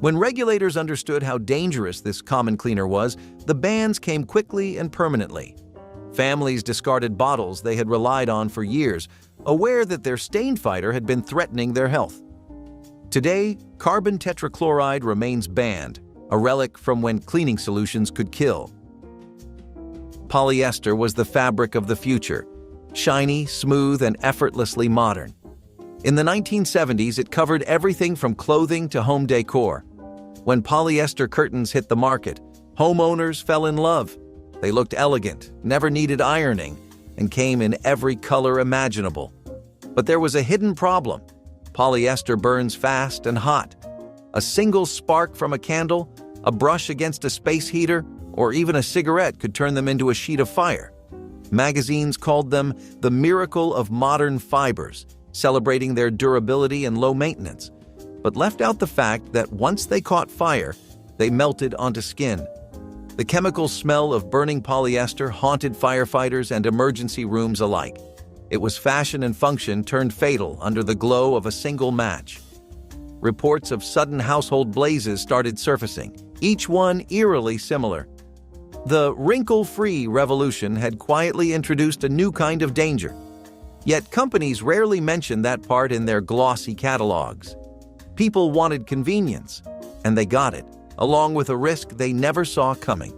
A: When regulators understood how dangerous this common cleaner was, the bans came quickly and permanently. Families discarded bottles they had relied on for years, aware that their stain fighter had been threatening their health. Today, carbon tetrachloride remains banned, a relic from when cleaning solutions could kill. Polyester was the fabric of the future, shiny, smooth, and effortlessly modern. In the 1970s, it covered everything from clothing to home decor. When polyester curtains hit the market, homeowners fell in love. They looked elegant, never needed ironing, and came in every color imaginable. But there was a hidden problem. Polyester burns fast and hot. A single spark from a candle, a brush against a space heater, or even a cigarette could turn them into a sheet of fire. Magazines called them the miracle of modern fibers, celebrating their durability and low maintenance, but left out the fact that once they caught fire, they melted onto skin. The chemical smell of burning polyester haunted firefighters and emergency rooms alike. It was fashion and function turned fatal under the glow of a single match. Reports of sudden household blazes started surfacing, each one eerily similar. The wrinkle-free revolution had quietly introduced a new kind of danger. Yet companies rarely mention that part in their glossy catalogs. People wanted convenience, and they got it, along with a risk they never saw coming.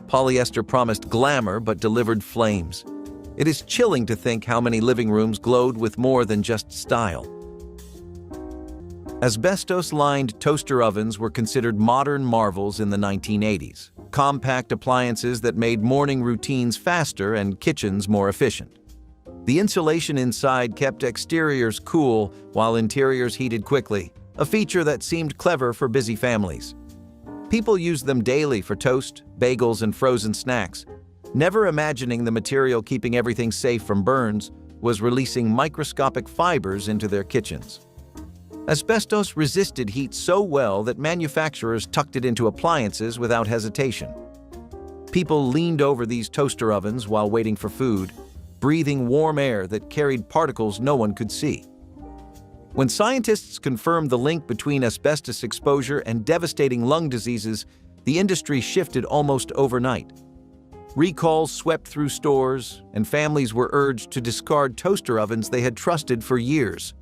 A: Polyester promised glamour but delivered flames. It is chilling to think how many living rooms glowed with more than just style. Asbestos-lined toaster ovens were considered modern marvels in the 1980s, compact appliances that made morning routines faster and kitchens more efficient. The insulation inside kept exteriors cool while interiors heated quickly, a feature that seemed clever for busy families. People used them daily for toast, bagels, and frozen snacks, never imagining the material keeping everything safe from burns was releasing microscopic fibers into their kitchens. Asbestos resisted heat so well that manufacturers tucked it into appliances without hesitation. People leaned over these toaster ovens while waiting for food, breathing warm air that carried particles no one could see. When scientists confirmed the link between asbestos exposure and devastating lung diseases, the industry shifted almost overnight. Recalls swept through stores, and families were urged to discard toaster ovens they had trusted for years.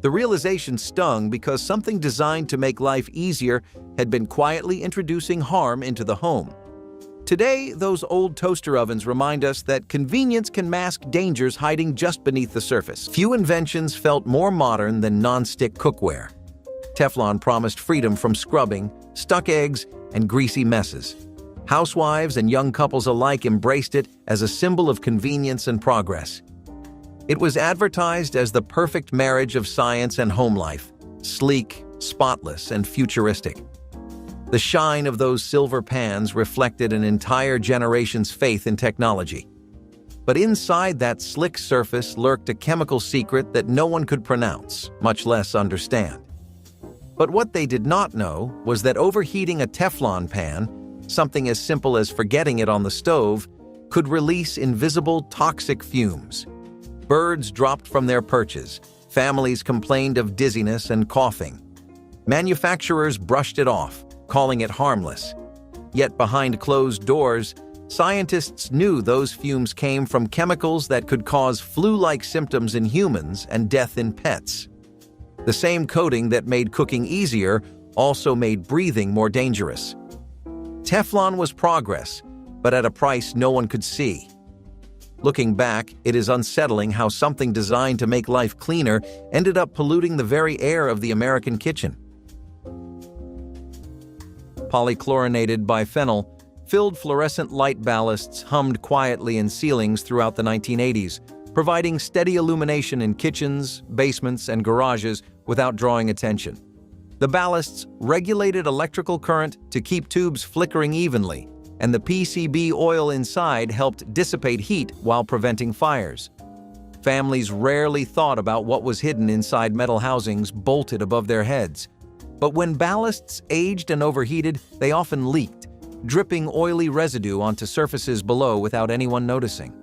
A: The realization stung because something designed to make life easier had been quietly introducing harm into the home. Today, those old toaster ovens remind us that convenience can mask dangers hiding just beneath the surface. Few inventions felt more modern than nonstick cookware. Teflon promised freedom from scrubbing, stuck eggs, and greasy messes. Housewives and young couples alike embraced it as a symbol of convenience and progress. It was advertised as the perfect marriage of science and home life, sleek, spotless, and futuristic. The shine of those silver pans reflected an entire generation's faith in technology. But inside that slick surface lurked a chemical secret that no one could pronounce, much less understand. But what they did not know was that overheating a Teflon pan, something as simple as forgetting it on the stove, could release invisible toxic fumes. Birds dropped from their perches, families complained of dizziness and coughing. Manufacturers brushed it off, calling it harmless. Yet behind closed doors, scientists knew those fumes came from chemicals that could cause flu-like symptoms in humans and death in pets. The same coating that made cooking easier also made breathing more dangerous. Teflon was progress, but at a price no one could see. Looking back, it is unsettling how something designed to make life cleaner ended up polluting the very air of the American kitchen. Polychlorinated biphenyl filled fluorescent light ballasts hummed quietly in ceilings throughout the 1980s, providing steady illumination in kitchens, basements, and garages without drawing attention. The ballasts regulated electrical current to keep tubes flickering evenly, and the PCB oil inside helped dissipate heat while preventing fires. Families rarely thought about what was hidden inside metal housings bolted above their heads. But when ballasts aged and overheated, they often leaked, dripping oily residue onto surfaces below without anyone noticing.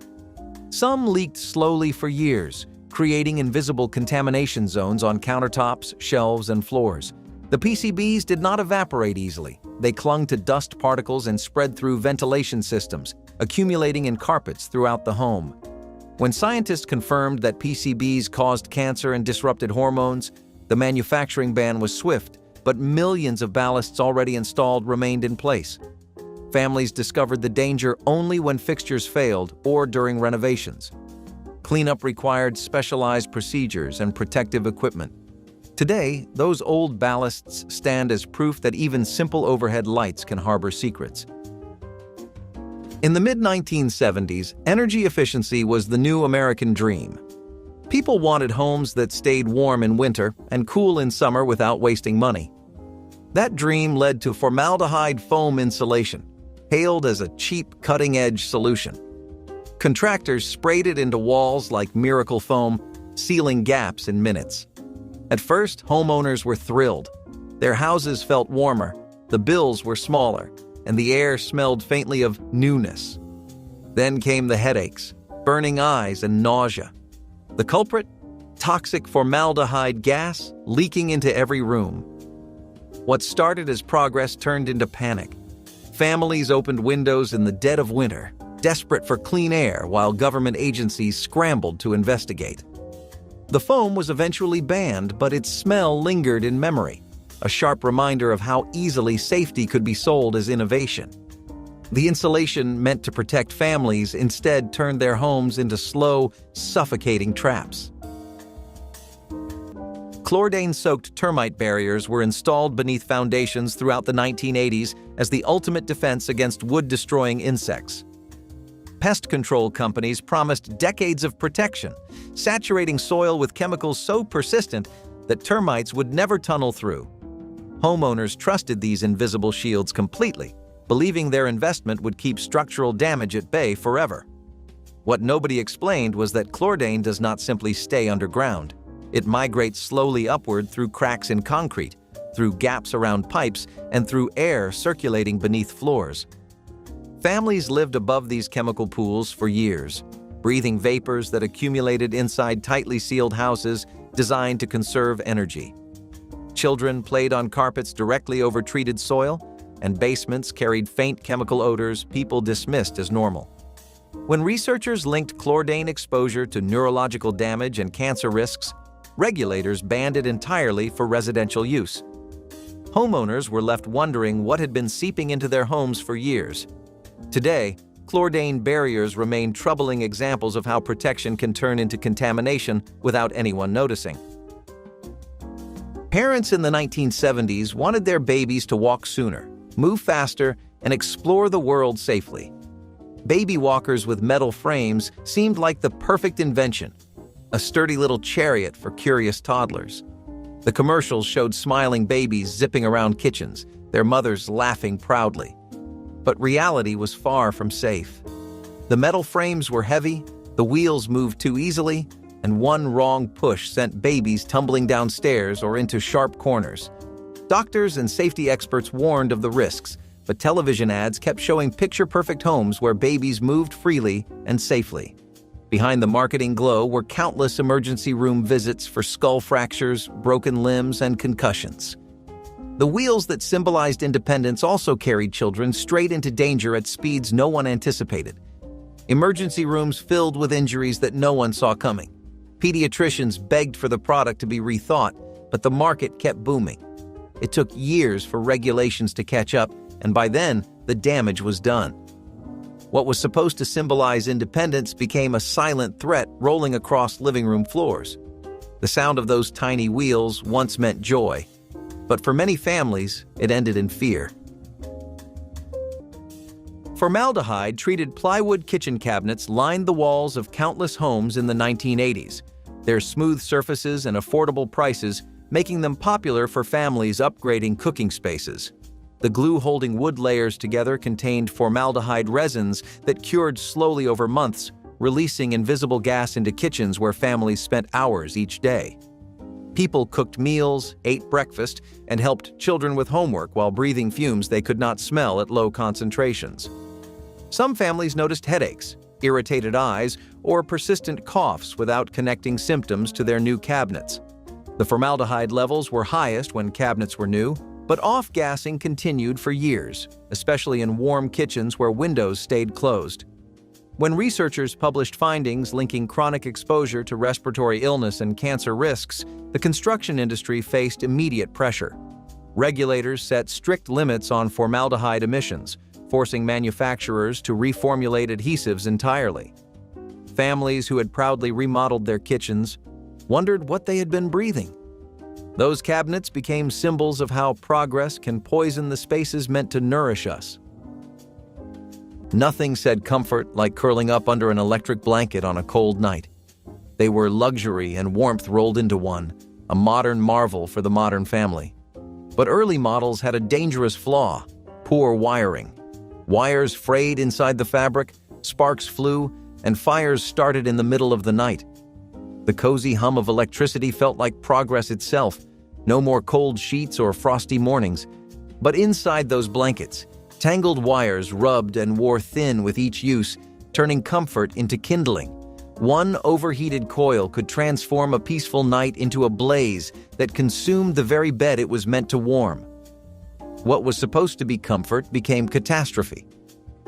A: Some leaked slowly for years, creating invisible contamination zones on countertops, shelves, and floors. The PCBs did not evaporate easily. They clung to dust particles and spread through ventilation systems, accumulating in carpets throughout the home. When scientists confirmed that PCBs caused cancer and disrupted hormones, the manufacturing ban was swift, but millions of ballasts already installed remained in place. Families discovered the danger only when fixtures failed or during renovations. Cleanup required specialized procedures and protective equipment. Today, those old ballasts stand as proof that even simple overhead lights can harbor secrets. In the mid-1970s, energy efficiency was the new American dream. People wanted homes that stayed warm in winter and cool in summer without wasting money. That dream led to formaldehyde foam insulation, hailed as a cheap, cutting-edge solution. Contractors sprayed it into walls like miracle foam, sealing gaps in minutes. At first, homeowners were thrilled. Their houses felt warmer, the bills were smaller, and the air smelled faintly of newness. Then came the headaches, burning eyes, and nausea. The culprit? Toxic formaldehyde gas leaking into every room. What started as progress turned into panic. Families opened windows in the dead of winter, desperate for clean air, while government agencies scrambled to investigate. The foam was eventually banned, but its smell lingered in memory, a sharp reminder of how easily safety could be sold as innovation. The insulation meant to protect families instead turned their homes into slow, suffocating traps. Chlordane-soaked termite barriers were installed beneath foundations throughout the 1980s as the ultimate defense against wood-destroying insects. Pest control companies promised decades of protection, saturating soil with chemicals so persistent that termites would never tunnel through. Homeowners trusted these invisible shields completely, believing their investment would keep structural damage at bay forever. What nobody explained was that chlordane does not simply stay underground. It migrates slowly upward through cracks in concrete, through gaps around pipes, and through air circulating beneath floors. Families lived above these chemical pools for years, breathing vapors that accumulated inside tightly sealed houses designed to conserve energy. Children played on carpets directly over treated soil, and basements carried faint chemical odors people dismissed as normal. When researchers linked chlordane exposure to neurological damage and cancer risks, regulators banned it entirely for residential use. Homeowners were left wondering what had been seeping into their homes for years. Today, chlordane barriers remain troubling examples of how protection can turn into contamination without anyone noticing. Parents in the 1970s wanted their babies to walk sooner, move faster, and explore the world safely. Baby walkers with metal frames seemed like the perfect invention, a sturdy little chariot for curious toddlers. The commercials showed smiling babies zipping around kitchens, their mothers laughing proudly. But reality was far from safe. The metal frames were heavy, the wheels moved too easily, and one wrong push sent babies tumbling downstairs or into sharp corners. Doctors and safety experts warned of the risks, but television ads kept showing picture-perfect homes where babies moved freely and safely. Behind the marketing glow were countless emergency room visits for skull fractures, broken limbs, and concussions. The wheels that symbolized independence also carried children straight into danger at speeds no one anticipated. Emergency rooms filled with injuries that no one saw coming. Pediatricians begged for the product to be rethought, but the market kept booming. It took years for regulations to catch up, and by then, the damage was done. What was supposed to symbolize independence became a silent threat rolling across living room floors. The sound of those tiny wheels once meant joy, but for many families, it ended in fear. Formaldehyde-treated plywood kitchen cabinets lined the walls of countless homes in the 1980s, their smooth surfaces and affordable prices making them popular for families upgrading cooking spaces. The glue holding wood layers together contained formaldehyde resins that cured slowly over months, releasing invisible gas into kitchens where families spent hours each day. People cooked meals, ate breakfast, and helped children with homework while breathing fumes they could not smell at low concentrations. Some families noticed headaches, irritated eyes, or persistent coughs without connecting symptoms to their new cabinets. The formaldehyde levels were highest when cabinets were new, but off-gassing continued for years, especially in warm kitchens where windows stayed closed. When researchers published findings linking chronic exposure to respiratory illness and cancer risks, the construction industry faced immediate pressure. Regulators set strict limits on formaldehyde emissions, forcing manufacturers to reformulate adhesives entirely. Families who had proudly remodeled their kitchens wondered what they had been breathing. Those cabinets became symbols of how progress can poison the spaces meant to nourish us. Nothing said comfort like curling up under an electric blanket on a cold night. They were luxury and warmth rolled into one, a modern marvel for the modern family. But early models had a dangerous flaw: poor wiring. Wires frayed inside the fabric, sparks flew, and fires started in the middle of the night. The cozy hum of electricity felt like progress itself. No more cold sheets or frosty mornings. But inside those blankets, tangled wires rubbed and wore thin with each use, turning comfort into kindling. One overheated coil could transform a peaceful night into a blaze that consumed the very bed it was meant to warm. What was supposed to be comfort became catastrophe.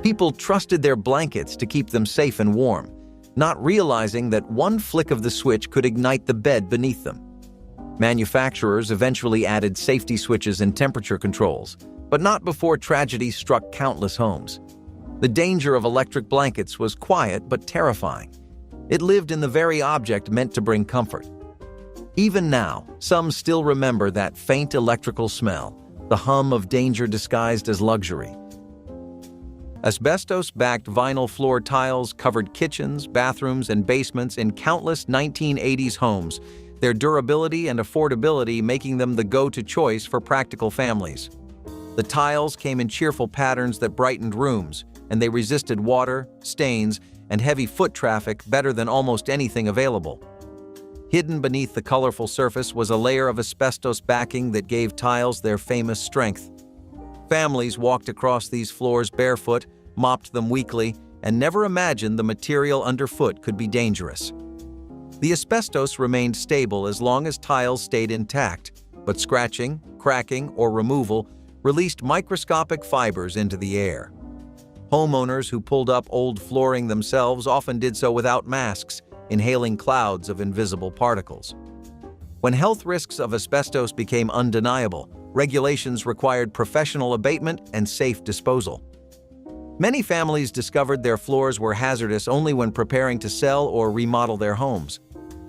A: People trusted their blankets to keep them safe and warm, not realizing that one flick of the switch could ignite the bed beneath them. Manufacturers eventually added safety switches and temperature controls, but not before tragedy struck countless homes. The danger of electric blankets was quiet but terrifying. It lived in the very object meant to bring comfort. Even now, some still remember that faint electrical smell, the hum of danger disguised as luxury. Asbestos-backed vinyl floor tiles covered kitchens, bathrooms, and basements in countless 1980s homes, their durability and affordability making them the go-to choice for practical families. The tiles came in cheerful patterns that brightened rooms, and they resisted water, stains, and heavy foot traffic better than almost anything available. Hidden beneath the colorful surface was a layer of asbestos backing that gave tiles their famous strength. Families walked across these floors barefoot, mopped them weekly, and never imagined the material underfoot could be dangerous. The asbestos remained stable as long as tiles stayed intact, but scratching, cracking, or removal released microscopic fibers into the air. Homeowners who pulled up old flooring themselves often did so without masks, inhaling clouds of invisible particles. When health risks of asbestos became undeniable, regulations required professional abatement and safe disposal. Many families discovered their floors were hazardous only when preparing to sell or remodel their homes.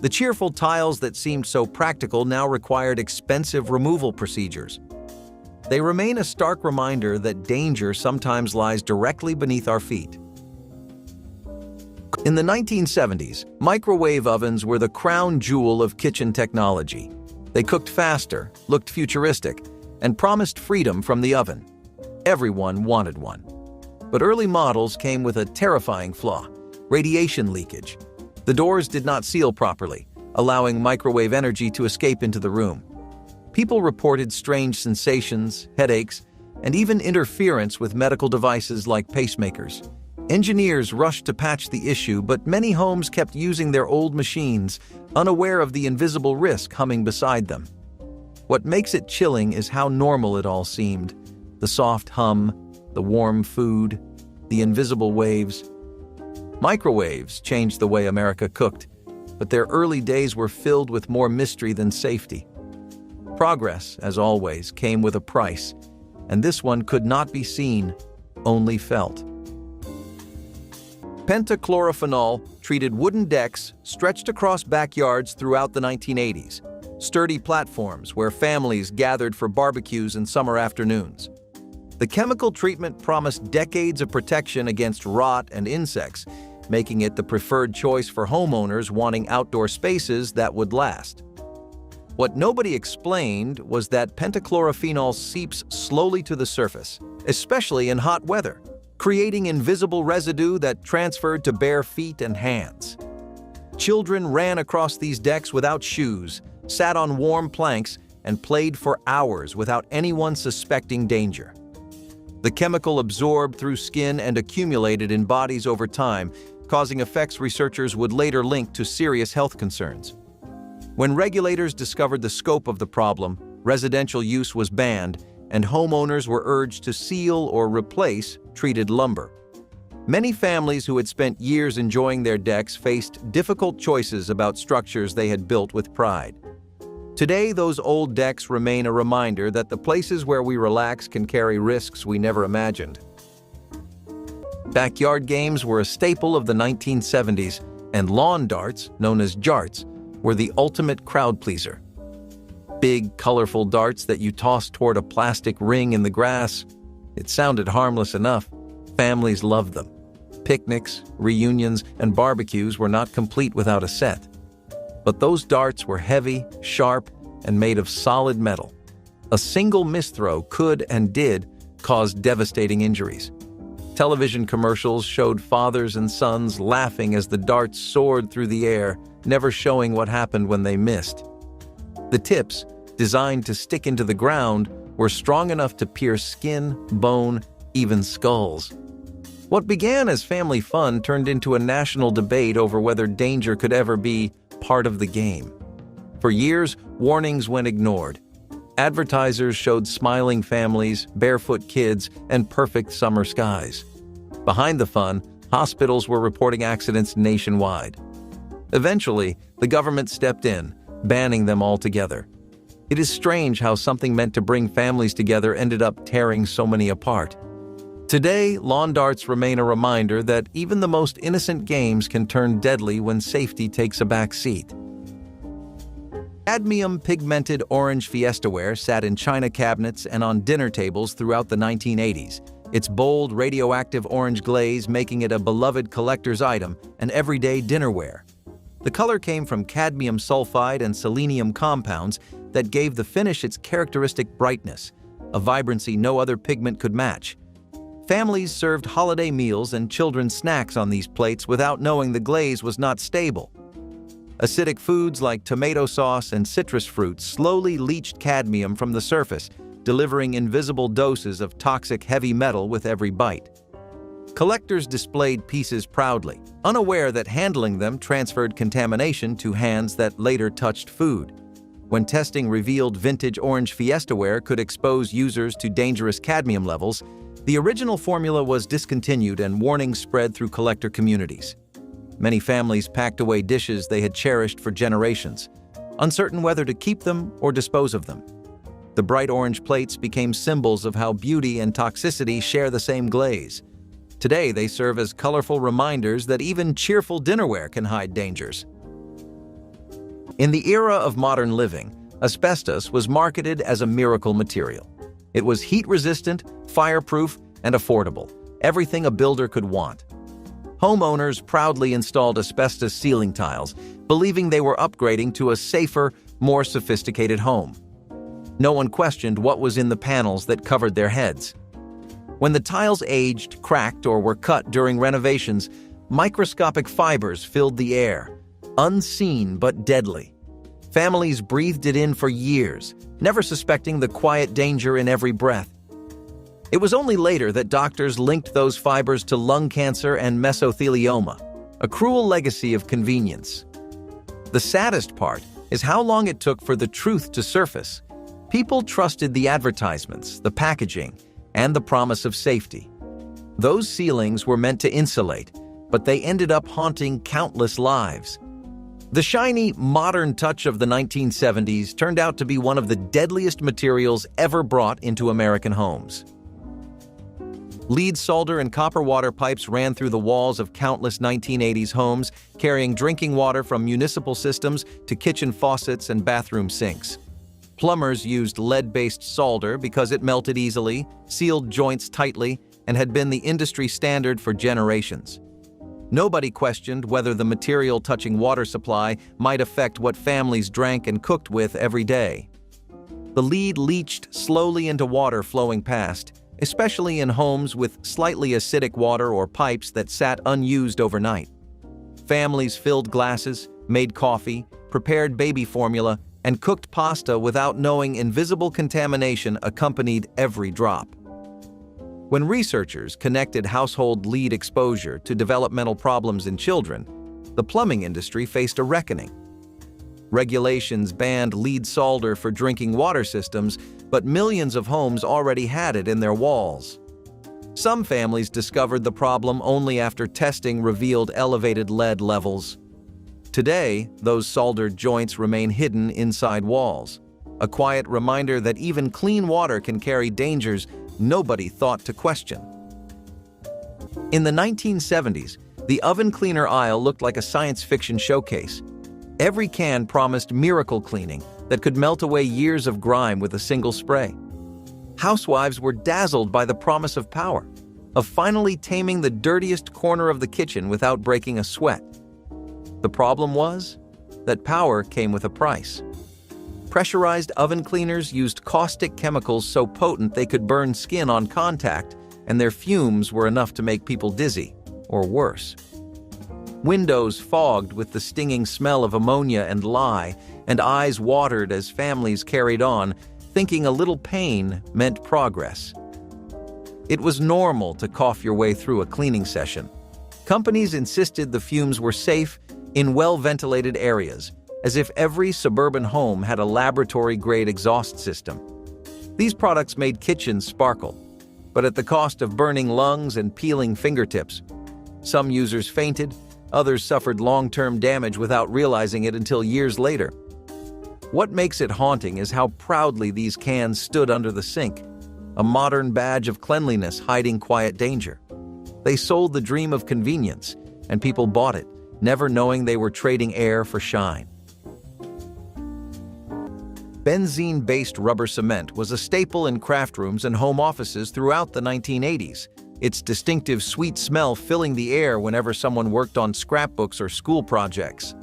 A: The cheerful tiles that seemed so practical now required expensive removal procedures. They remain a stark reminder that danger sometimes lies directly beneath our feet. In the 1970s, microwave ovens were the crown jewel of kitchen technology. They cooked faster, looked futuristic, and promised freedom from the oven. Everyone wanted one. But early models came with a terrifying flaw: radiation leakage. The doors did not seal properly, allowing microwave energy to escape into the room. People reported strange sensations, headaches, and even interference with medical devices like pacemakers. Engineers rushed to patch the issue, but many homes kept using their old machines, unaware of the invisible risk humming beside them. What makes it chilling is how normal it all seemed: the soft hum, the warm food, the invisible waves. Microwaves changed the way America cooked, but their early days were filled with more mystery than safety. Progress, as always, came with a price, and this one could not be seen, only felt. Pentachlorophenol treated wooden decks stretched across backyards throughout the 1980s, sturdy platforms where families gathered for barbecues and summer afternoons. The chemical treatment promised decades of protection against rot and insects, making it the preferred choice for homeowners wanting outdoor spaces that would last. What nobody explained was that pentachlorophenol seeps slowly to the surface, especially in hot weather, creating invisible residue that transferred to bare feet and hands. Children ran across these decks without shoes, sat on warm planks, and played for hours without anyone suspecting danger. The chemical absorbed through skin and accumulated in bodies over time, causing effects researchers would later link to serious health concerns. When regulators discovered the scope of the problem, residential use was banned, and homeowners were urged to seal or replace treated lumber. Many families who had spent years enjoying their decks faced difficult choices about structures they had built with pride. Today, those old decks remain a reminder that the places where we relax can carry risks we never imagined. Backyard games were a staple of the 1970s, and lawn darts, known as jarts, were the ultimate crowd pleaser. Big, colorful darts that you tossed toward a plastic ring in the grass. It sounded harmless enough. Families loved them. Picnics, reunions, and barbecues were not complete without a set. But those darts were heavy, sharp, and made of solid metal. A single misthrow could and did cause devastating injuries. Television commercials showed fathers and sons laughing as the darts soared through the air, never showing what happened when they missed. The tips, designed to stick into the ground, were strong enough to pierce skin, bone, even skulls. What began as family fun turned into a national debate over whether danger could ever be part of the game. For years, warnings went ignored. Advertisers showed smiling families, barefoot kids, and perfect summer skies. Behind the fun, hospitals were reporting accidents nationwide. Eventually, the government stepped in, banning them altogether. It is strange how something meant to bring families together ended up tearing so many apart. Today, lawn darts remain a reminder that even the most innocent games can turn deadly when safety takes a back seat. Cadmium pigmented orange fiestaware sat in china cabinets and on dinner tables throughout the 1980s, its bold radioactive orange glaze making it a beloved collector's item and everyday dinnerware. The color came from cadmium sulfide and selenium compounds that gave the finish its characteristic brightness, a vibrancy no other pigment could match. Families served holiday meals and children's snacks on these plates without knowing the glaze was not stable. Acidic foods like tomato sauce and citrus fruits slowly leached cadmium from the surface, delivering invisible doses of toxic heavy metal with every bite. Collectors displayed pieces proudly, unaware that handling them transferred contamination to hands that later touched food. When testing revealed vintage orange fiestaware could expose users to dangerous cadmium levels, the original formula was discontinued and warnings spread through collector communities. Many families packed away dishes they had cherished for generations, uncertain whether to keep them or dispose of them. The bright orange plates became symbols of how beauty and toxicity share the same glaze. Today, they serve as colorful reminders that even cheerful dinnerware can hide dangers. In the era of modern living, asbestos was marketed as a miracle material. It was heat-resistant, fireproof, and affordable, everything a builder could want. Homeowners proudly installed asbestos ceiling tiles, believing they were upgrading to a safer, more sophisticated home. No one questioned what was in the panels that covered their heads. When the tiles aged, cracked, or were cut during renovations, microscopic fibers filled the air, unseen but deadly. Families breathed it in for years, never suspecting the quiet danger in every breath. It was only later that doctors linked those fibers to lung cancer and mesothelioma, a cruel legacy of convenience. The saddest part is how long it took for the truth to surface. People trusted the advertisements, the packaging, and the promise of safety. Those ceilings were meant to insulate, but they ended up haunting countless lives. The shiny, modern touch of the 1970s turned out to be one of the deadliest materials ever brought into American homes. Lead solder and copper water pipes ran through the walls of countless 1980s homes, carrying drinking water from municipal systems to kitchen faucets and bathroom sinks. Plumbers used lead-based solder because it melted easily, sealed joints tightly, and had been the industry standard for generations. Nobody questioned whether the material touching water supply might affect what families drank and cooked with every day. The lead leached slowly into water flowing past, especially in homes with slightly acidic water or pipes that sat unused overnight. Families filled glasses, made coffee, prepared baby formula, and cooked pasta without knowing invisible contamination accompanied every drop. When researchers connected household lead exposure to developmental problems in children, the plumbing industry faced a reckoning. Regulations banned lead solder for drinking water systems, but millions of homes already had it in their walls. Some families discovered the problem only after testing revealed elevated lead levels. Today, those soldered joints remain hidden inside walls, a quiet reminder that even clean water can carry dangers nobody thought to question. In the 1970s, the oven cleaner aisle looked like a science fiction showcase. Every can promised miracle cleaning that could melt away years of grime with a single spray. Housewives were dazzled by the promise of power, of finally taming the dirtiest corner of the kitchen without breaking a sweat. The problem was that power came with a price. Pressurized oven cleaners used caustic chemicals so potent they could burn skin on contact, and their fumes were enough to make people dizzy, or worse. Windows fogged with the stinging smell of ammonia and lye, and eyes watered as families carried on, thinking a little pain meant progress. It was normal to cough your way through a cleaning session. Companies insisted the fumes were safe in well-ventilated areas, as if every suburban home had a laboratory-grade exhaust system. These products made kitchens sparkle, but at the cost of burning lungs and peeling fingertips. Some users fainted, others suffered long-term damage without realizing it until years later. What makes it haunting is how proudly these cans stood under the sink, a modern badge of cleanliness hiding quiet danger. They sold the dream of convenience, and people bought it, never knowing they were trading air for shine. Benzene-based rubber cement was a staple in craft rooms and home offices throughout the 1980s, its distinctive sweet smell filling the air whenever someone worked on scrapbooks or school projects.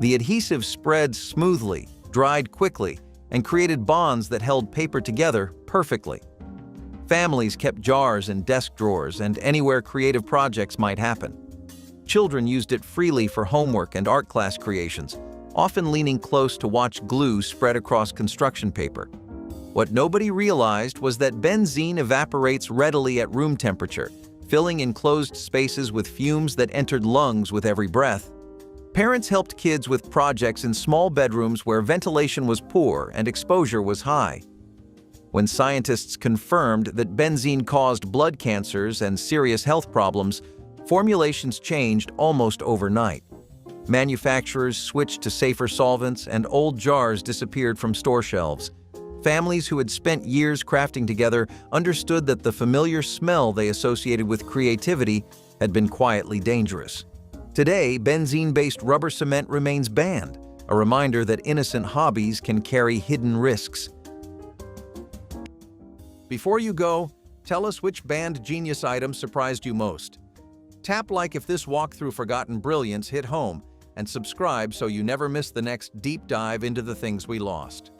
A: The adhesive spread smoothly, dried quickly, and created bonds that held paper together perfectly. Families kept jars in desk drawers and anywhere creative projects might happen. Children used it freely for homework and art class creations, often leaning close to watch glue spread across construction paper. What nobody realized was that benzene evaporates readily at room temperature, filling enclosed spaces with fumes that entered lungs with every breath. Parents helped kids with projects in small bedrooms where ventilation was poor and exposure was high. When scientists confirmed that benzene caused blood cancers and serious health problems, formulations changed almost overnight. Manufacturers switched to safer solvents and old jars disappeared from store shelves. Families who had spent years crafting together understood that the familiar smell they associated with creativity had been quietly dangerous. Today, benzene-based rubber cement remains banned, a reminder that innocent hobbies can carry hidden risks. Before you go, tell us which banned genius item surprised you most. Tap like if this walk through forgotten brilliance hit home, and subscribe so you never miss the next deep dive into the things we lost.